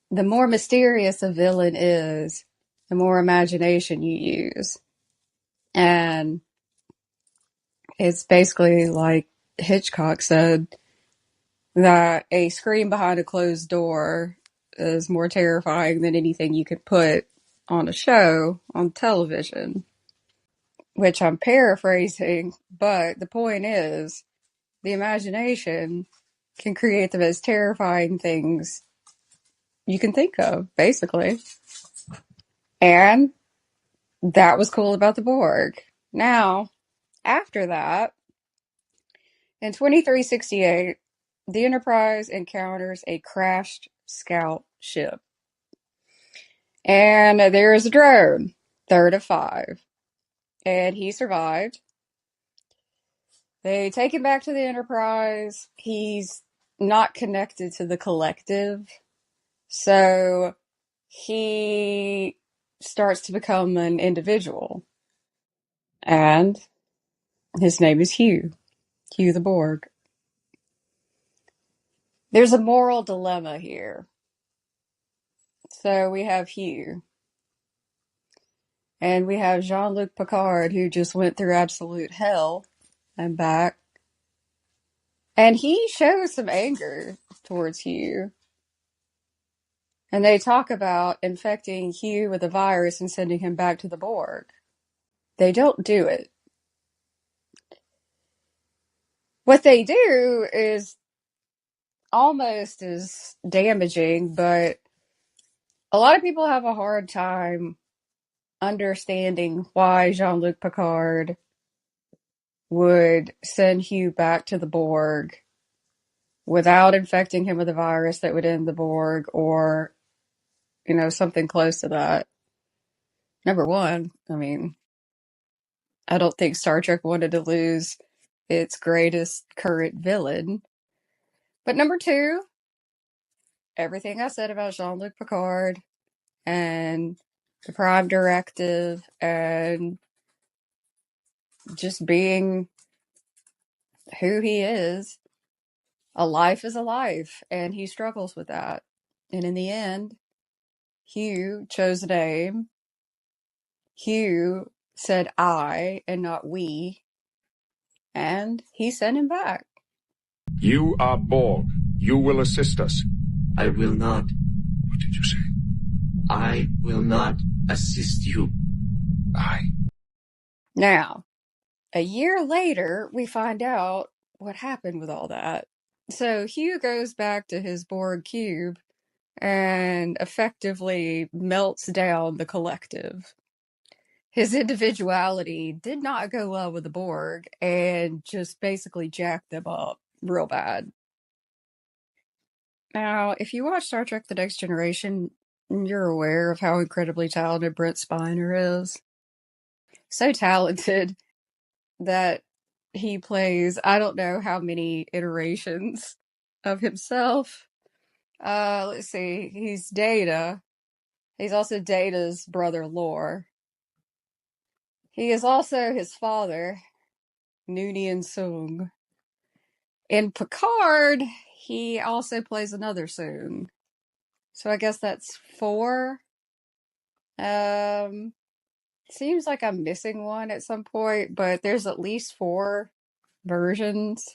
Speaker 1: the more mysterious a villain is, the more imagination you use. And it's basically like Hitchcock said, that a scream behind a closed door is more terrifying than anything you could put on a show on television. Which I'm paraphrasing, but the point is, the imagination can create the most terrifying things you can think of, basically. And that was cool about the Borg. Now, after that, in 2368, the Enterprise encounters a crashed scout ship. And there is a drone, third of 5. And he survived. They take him back to the Enterprise. He's not connected to the collective. So he starts to become an individual. And his name is Hugh. Hugh the Borg. There's a moral dilemma here. So we have Hugh. And we have Jean-Luc Picard, who just went through absolute hell and back. And he shows some anger towards Hugh. And they talk about infecting Hugh with a virus and sending him back to the Borg. They don't do it. What they do is almost as damaging, but a lot of people have a hard time understanding why Jean-Luc Picard would send Hugh back to the Borg without infecting him with a virus that would end the Borg or, something close to that. Number one, I don't think Star Trek wanted to lose its greatest current villain. But number two, everything I said about Jean-Luc Picard and the Prime Directive and just being who he is, a life is a life, and he struggles with that. And in the end, Hugh chose a name. Hugh said I and not we, and he sent him back.
Speaker 5: You are Borg. You will assist us.
Speaker 2: I will not.
Speaker 5: What did you say?
Speaker 2: I will not assist you.
Speaker 1: Now, a year later, we find out what happened with all that. So Hugh goes back to his Borg cube and effectively melts down the collective. His individuality did not go well with the Borg and just basically jacked them up real bad. Now, if you watch Star Trek The Next Generation, you're aware of how incredibly talented Brent Spiner is. So talented that he plays, I don't know how many iterations of himself. Let's see, he's Data. He's also Data's brother, Lore. He is also his father, Noonien Sung. In Picard, he also plays another Sung. So I guess that's 4. Seems like I'm missing one at some point, but there's at least 4 versions.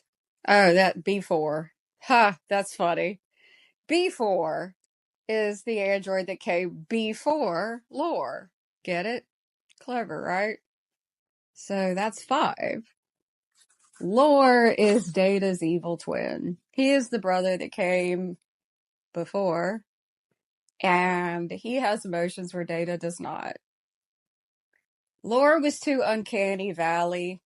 Speaker 1: Oh, that B4. Ha, that's funny. B4 is the android that came before Lore. Get it? Clever, right? So that's 5. Lore is Data's evil twin. He is the brother that came before, and he has emotions where Data does not. Lore was too uncanny valley,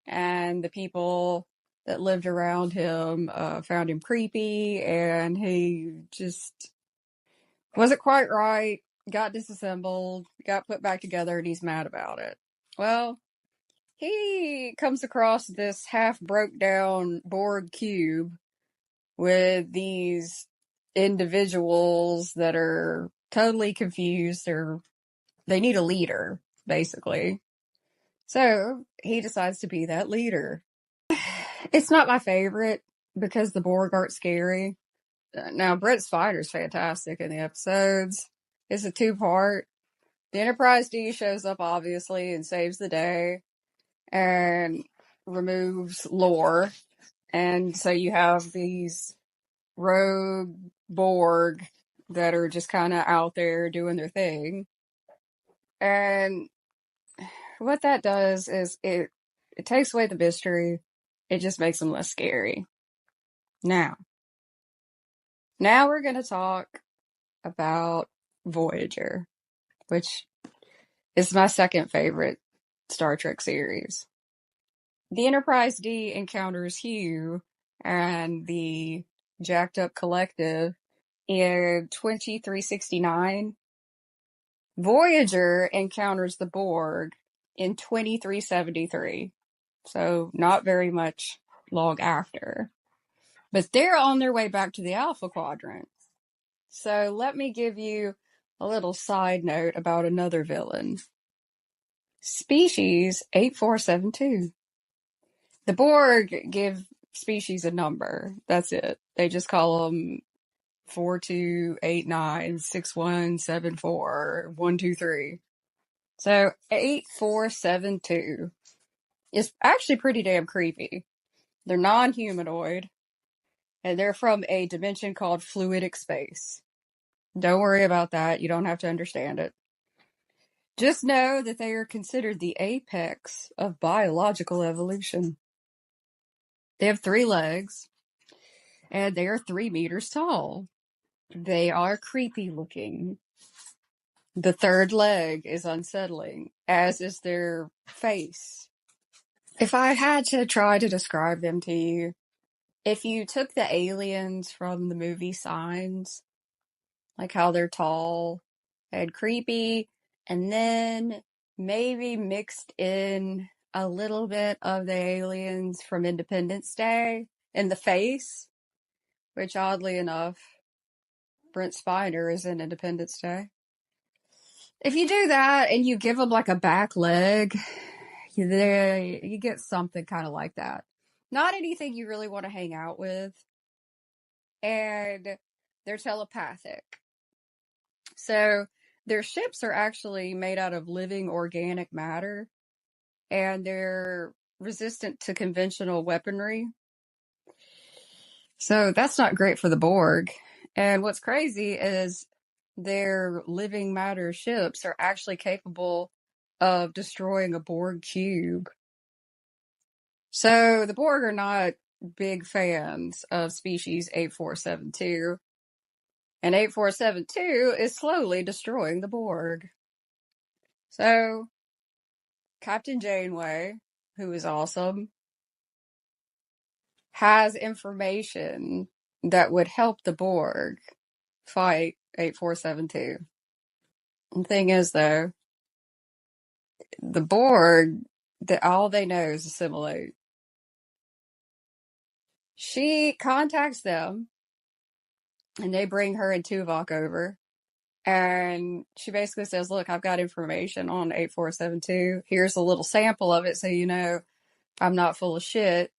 Speaker 1: and the people that lived around him found him creepy, and he just wasn't quite right, got disassembled, got put back together, and he's mad about it. Well, he comes across this half broke down Borg cube with these individuals that are totally confused. They need a leader, basically. So he decides to be that leader. It's not my favorite because the Borg aren't scary. Now, Brent Spiner's fantastic in the episodes. It's a 2-part. The Enterprise D shows up, obviously, and saves the day and removes Lore. And so you have these rogue Borg that are just kind of out there doing their thing. And what that does is it takes away the mystery. It just makes them less scary. Now we're going to talk about Voyager, which is my second favorite Star Trek series. The Enterprise D encounters Hugh and the jacked up collective in 2369. Voyager encounters the Borg in 2373. So not very much long after. But they're on their way back to the Alpha Quadrant. So let me give you a little side note about another villain. Species 8472. The Borg give species a number. That's it. They just call them 4289 6174 123. So 8472 is actually pretty damn creepy. They're non-humanoid, and they're from a dimension called fluidic space. Don't worry about that. You don't have to understand it. Just know that they are considered the apex of biological evolution. They have 3 legs, and they are 3 meters tall. They are creepy looking. The 3rd leg is unsettling, as is their face. If I had to try to describe them to you, if you took the aliens from the movie Signs, like how they're tall and creepy, and then maybe mixed in a little bit of the aliens from Independence Day in the face, which oddly enough, Brent Spiner is in Independence Day. If you do that and you give them like a back leg, you get something kind of like that. Not anything you really want to hang out with. And they're telepathic. So their ships are actually made out of living organic matter, and they're resistant to conventional weaponry. So that's not great for the Borg. And what's crazy is their living matter ships are actually capable of destroying a Borg cube. So the Borg are not big fans of species 8472. And 8472 is slowly destroying the Borg. So Captain Janeway, who is awesome, has information that would help the Borg fight 8472. The thing is, though, the Borg, all they know is assimilate. She contacts them, and they bring her and Tuvok over. And she basically says, look, I've got information on 8472. Here's a little sample of it so you know I'm not full of shit.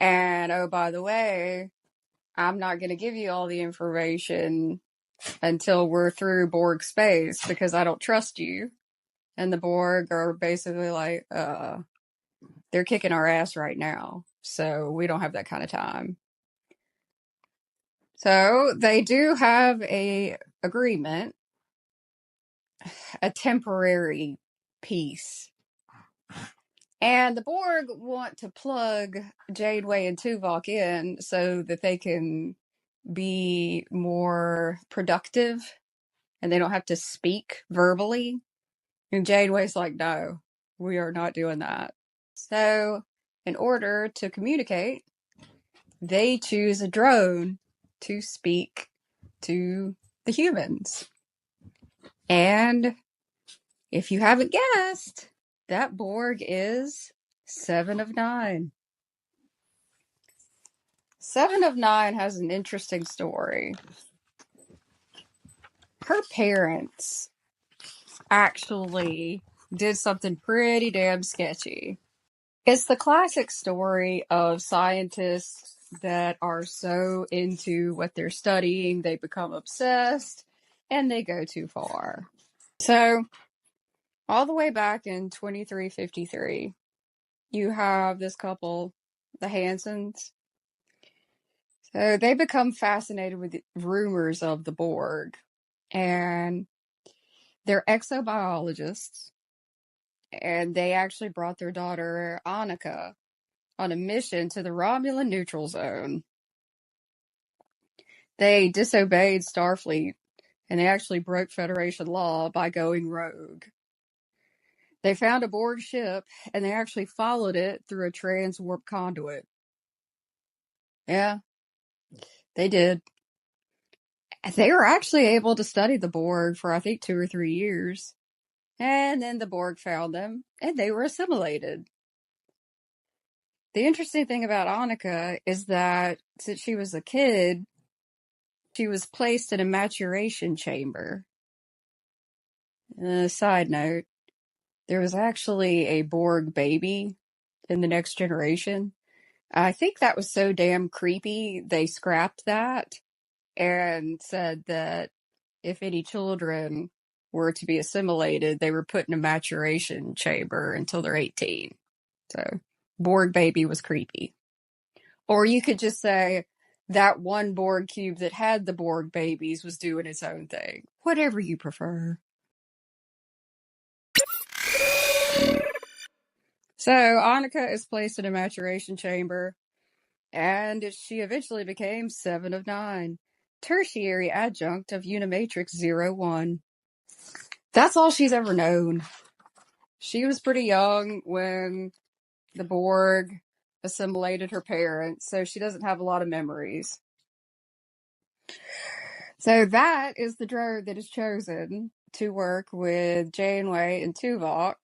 Speaker 1: And, oh, by the way, I'm not going to give you all the information until we're through Borg space because I don't trust you. And the Borg are basically like, they're kicking our ass right now. So we don't have that kind of time. So they do have a agreement, a temporary peace. And the Borg want to plug Janeway and Tuvok in so that they can be more productive and they don't have to speak verbally. And Janeway's like, no, we are not doing that. So in order to communicate, they choose a drone to speak to the humans. And if you haven't guessed, that Borg is 7 of 9. 7 of 9 has an interesting story. Her parents actually did something pretty damn sketchy. It's the classic story of scientists that are so into what they're studying, they become obsessed, and they go too far. So, all the way back in 2353, you have this couple, the Hansons. So they become fascinated with the rumors of the Borg, and they're exobiologists, and they actually brought their daughter Annika on a mission to the Romulan neutral zone. They disobeyed Starfleet, and they actually broke Federation law by going rogue. They found a Borg ship, and they actually followed it through a transwarp conduit. Yeah, they did. They were actually able to study the Borg for, I think, 2 or 3 years. And then the Borg found them, and they were assimilated. The interesting thing about Annika is that since she was a kid, she was placed in a maturation chamber. Side note, there was actually a Borg baby in the Next Generation. I think that was so damn creepy, they scrapped that and said that if any children were to be assimilated, they were put in a maturation chamber until they're 18. So, Borg baby was creepy. Or you could just say, that one Borg cube that had the Borg babies was doing its own thing. Whatever you prefer. So, Annika is placed in a maturation chamber, and she eventually became 7 of 9, tertiary adjunct of Unimatrix 01. That's all she's ever known. She was pretty young when the Borg assimilated her parents, so she doesn't have a lot of memories. So that is the droid that is chosen to work with Janeway and Tuvok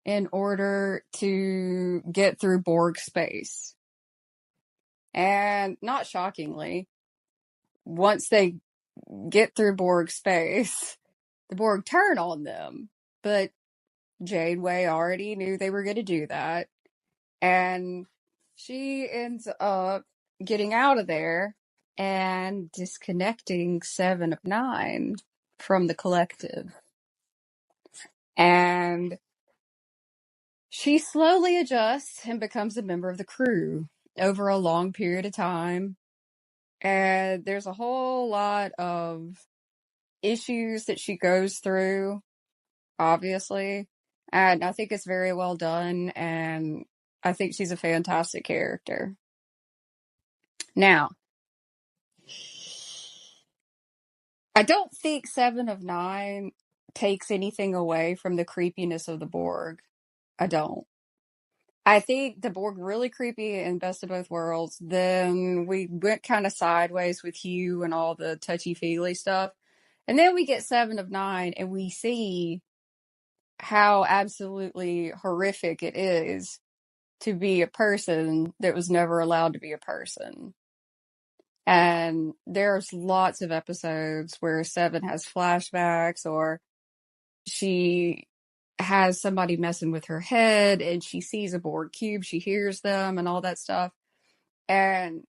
Speaker 1: in order to get through Borg space. And not shockingly, once they get through Borg space, the Borg turn on them. But Janeway already knew they were going to do that. And she ends up getting out of there and disconnecting 7 of 9 from the collective. And she slowly adjusts and becomes a member of the crew over a long period of time. And there's a whole lot of issues that she goes through, obviously. And I think it's very well done, and I think she's a fantastic character. Now, I don't think 7 of 9 takes anything away from the creepiness of the Borg. I don't. I think the Borg really creepy in Best of Both Worlds. Then we went kind of sideways with Hugh and all the touchy-feely stuff. And then we get 7 of 9 and we see how absolutely horrific it is to be a person that was never allowed to be a person. And there's lots of episodes where 7 has flashbacks, or she has somebody messing with her head and she sees a Borg cube, she hears them and all that stuff. And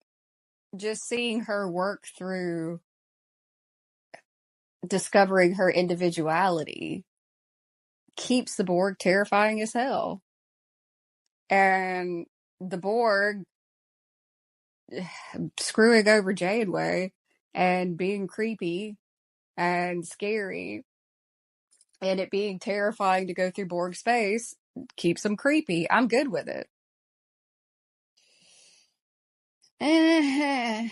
Speaker 1: just seeing her work through discovering her individuality keeps the Borg terrifying as hell. And the Borg screwing over Janeway and being creepy and scary and it being terrifying to go through Borg space keeps them creepy. I'm good with it. And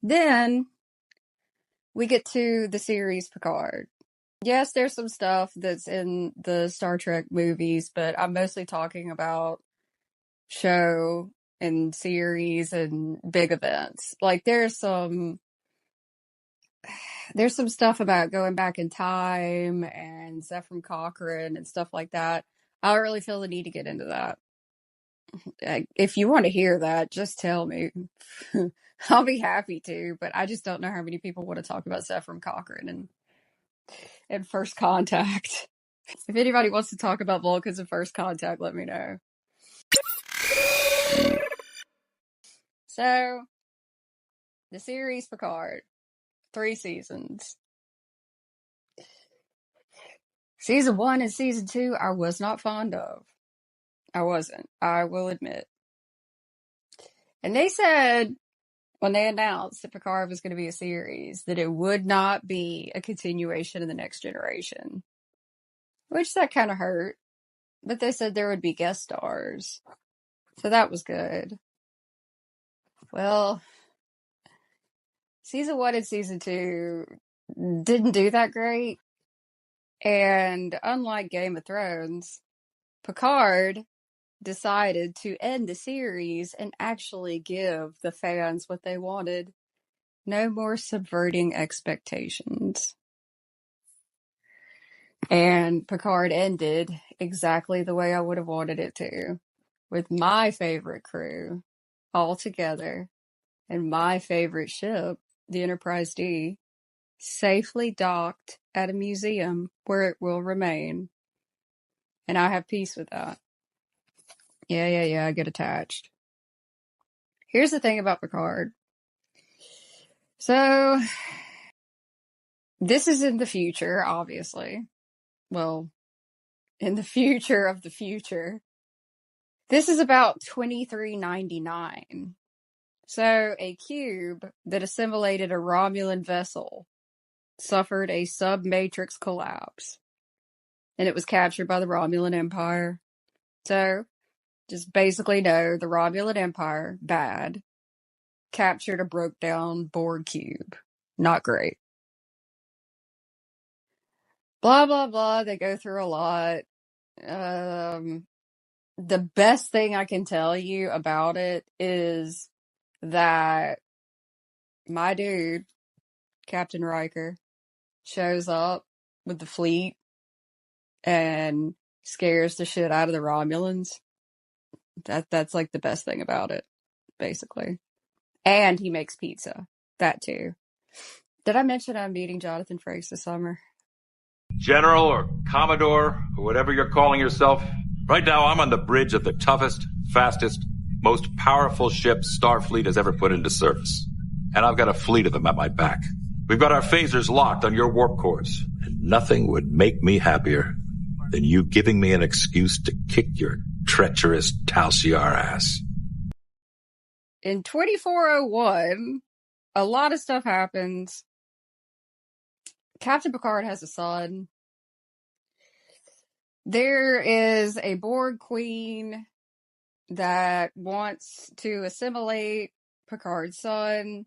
Speaker 1: then we get to the series Picard. Yes, there's some stuff that's in the Star Trek movies, but I'm mostly talking about show and series and big events. Like there's some stuff about going back in time and Zefram Cochrane and stuff like that. I don't really feel the need to get into that. If you want to hear that, just tell me. I'll be happy to, but I just don't know how many people want to talk about Zefram Cochrane and First Contact. If anybody wants to talk about Vulcans and First Contact, let me know. So, the series Picard, 3 seasons. Season 1 and Season 2, I was not fond of. I wasn't. I will admit. And they said, when they announced that Picard was going to be a series, that it would not be a continuation of The Next Generation. Which that kind of hurt. But they said there would be guest stars. So that was good. Well, Season 1 and Season 2 didn't do that great. And unlike Game of Thrones, Picard decided to end the series and actually give the fans what they wanted. No more subverting expectations. And Picard ended exactly the way I would have wanted it to. With my favorite crew all together and my favorite ship, the Enterprise D, safely docked at a museum where it will remain. And I have peace with that. Yeah, I get attached. Here's the thing about Picard. So, this is in the future, obviously. Well, in the future of the future. This is about 2399. So, a cube that assimilated a Romulan vessel suffered a sub-matrix collapse, and it was captured by the Romulan Empire. So, just basically know the Romulan Empire, bad, captured a broke-down Borg cube. Not great. Blah, blah, blah. They go through a lot. The best thing I can tell you about it is that my dude, Captain Riker, shows up with the fleet and scares the shit out of the Romulans. That's like the best thing about it, basically. And he makes pizza. That too. Did I mention I'm meeting Jonathan Frakes this summer?
Speaker 7: General or Commodore or whatever you're calling yourself, right now I'm on the bridge of the toughest, fastest, most powerful ship Starfleet has ever put into service. And I've got a fleet of them at my back. We've got our phasers locked on your warp cores, and nothing would make me happier than you giving me an excuse to kick your treacherous Talsiar ass.
Speaker 1: In 2401, a lot of stuff happens. Captain Picard has a son. There is a Borg queen that wants to assimilate Picard's son.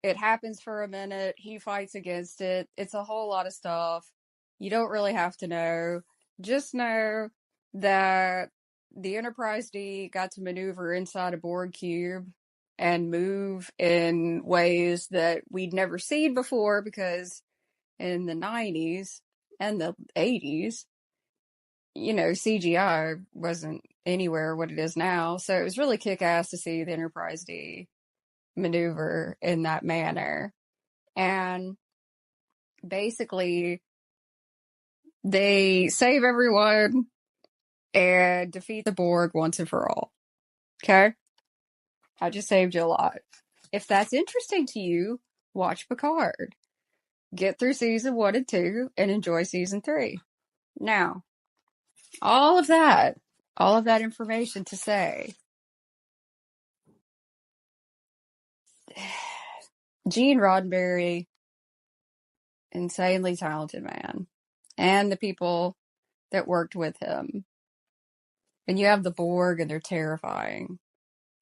Speaker 1: It happens for a minute. He fights against it. It's a whole lot of stuff. You don't really have to know. Just know that the Enterprise D got to maneuver inside a Borg cube and move in ways that we'd never seen before, because in the 90s and the 80s, CGI wasn't anywhere what it is now. So it was really kick-ass to see the Enterprise D maneuver in that manner. And basically, they save everyone and defeat the Borg once and for all. Okay? I just saved you a lot. If that's interesting to you, watch Picard. Get through season 1 and 2 and enjoy season 3. Now, all of that information to say, Gene Roddenberry, insanely talented man, and the people that worked with him. And you have the Borg, and they're terrifying.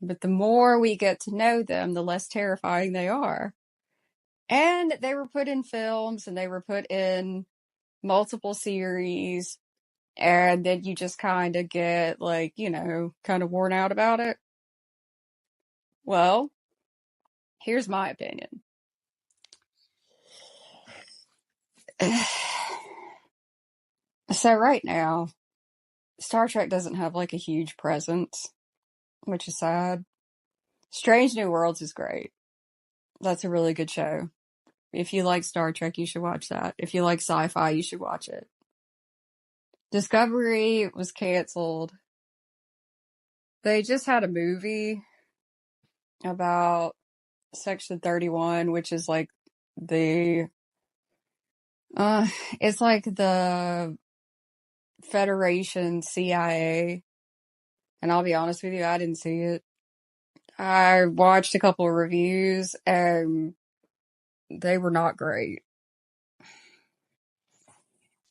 Speaker 1: But the more we get to know them, the less terrifying they are. And they were put in films, and they were put in multiple series, and then you just kind of get, kind of worn out about it. Well, here's my opinion. So right now, Star Trek doesn't have a huge presence, which is sad. Strange New Worlds is great. That's a really good show. If you like Star Trek, you should watch that. If you like sci-fi, you should watch it. Discovery was canceled. They just had a movie about Section 31, which is the it's like the Federation CIA. And I'll be honest with you, I didn't see it. I watched a couple of reviews, and they were not great.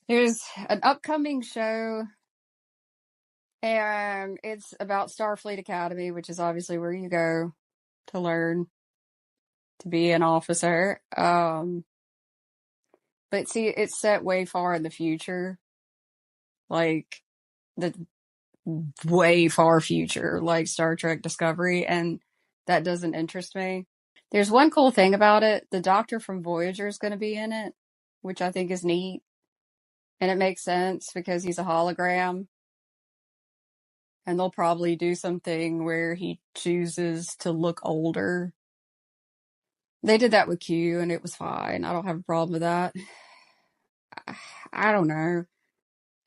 Speaker 1: There's an upcoming show, and it's about Starfleet Academy, which is obviously where you go to learn to be an officer. But see, it's set way far in the future. The way far future, like Star Trek Discovery, and that doesn't interest me. There's one cool thing about it. The Doctor from Voyager is going to be in it, which I think is neat. And it makes sense because he's a hologram. And they'll probably do something where he chooses to look older. They did that with Q, and it was fine. I don't have a problem with that. I don't know.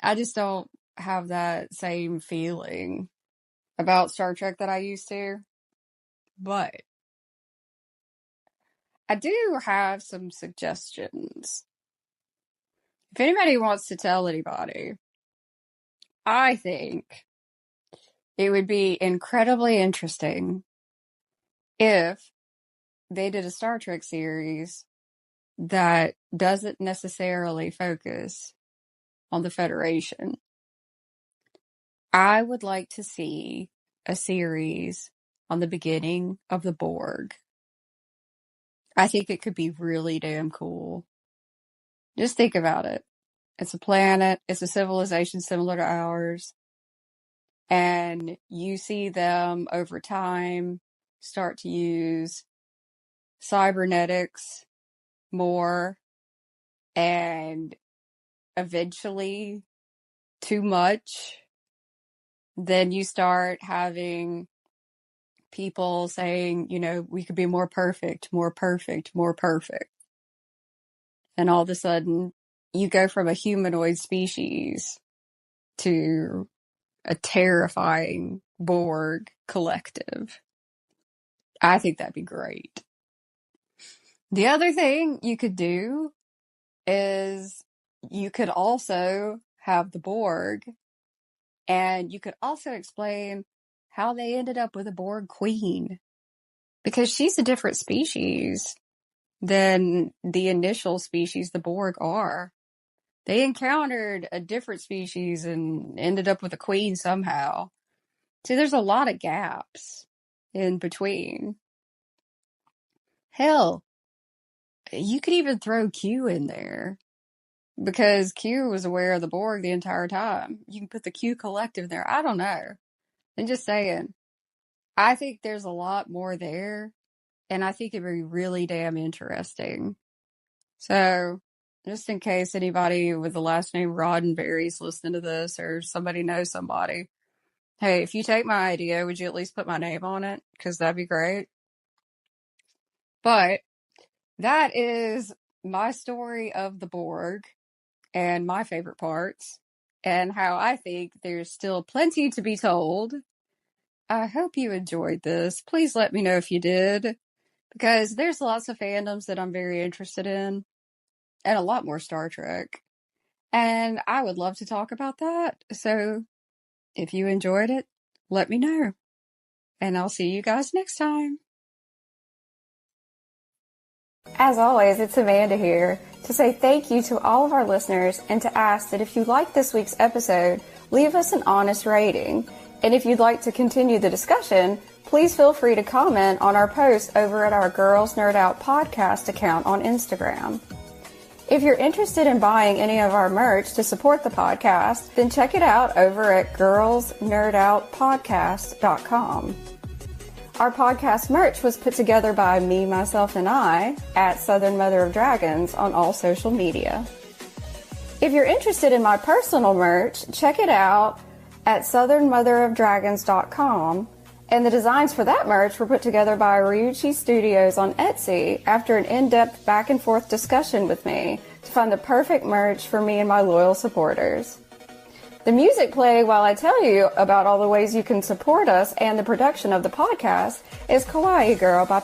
Speaker 1: I just don't have that same feeling about Star Trek that I used to. But I do have some suggestions. If anybody wants to tell anybody, I think it would be incredibly interesting if they did a Star Trek series that doesn't necessarily focus on the Federation. I would like to see a series on the beginning of the Borg. I think it could be really damn cool. Just think about it. It's a planet, it's a civilization similar to ours, and you see them over time start to use cybernetics more, and eventually too much. Then you start having people saying, you know, we could be more perfect, more perfect, more perfect. And all of a sudden, you go from a humanoid species to a terrifying Borg collective. I think that'd be great. The other thing you could do is you could also have the Borg, and you could also explain how they ended up with a Borg queen. Because she's a different species than the initial species the Borg are. They encountered a different species and ended up with a queen somehow. See, there's a lot of gaps in between. Hell, you could even throw Q in there. Because Q was aware of the Borg the entire time. You can put the Q collective there. I don't know. I'm just saying. I think there's a lot more there. And I think it'd be really damn interesting. So, just in case anybody with the last name Roddenberry's listening to this, or somebody knows somebody, hey, if you take my idea, would you at least put my name on it? Because that'd be great. But that is my story of the Borg and my favorite parts, and how I think there's still plenty to be told. I hope you enjoyed this. Please let me know if you did, because there's lots of fandoms that I'm very interested in, and a lot more Star Trek. And I would love to talk about that. So if you enjoyed it, let me know. And I'll see you guys next time. As always, it's Amanda here to say thank you to all of our listeners, and to ask that if you like this week's episode, leave us an honest rating. And if you'd like to continue the discussion, please feel free to comment on our post over at our Girls Nerd Out podcast account on Instagram. If you're interested in buying any of our merch to support the podcast, then check it out over at girlsnerdoutpodcast.com. Our podcast merch was put together by me, myself, and I at Southern Mother of Dragons on all social media. If you're interested in my personal merch, check it out at southernmotherofdragons.com. And the designs for that merch were put together by Ryuchi Studios on Etsy after an in-depth back and forth discussion with me to find the perfect merch for me and my loyal supporters. The music played while I tell you about all the ways you can support us and the production of the podcast is Kawaii Girl by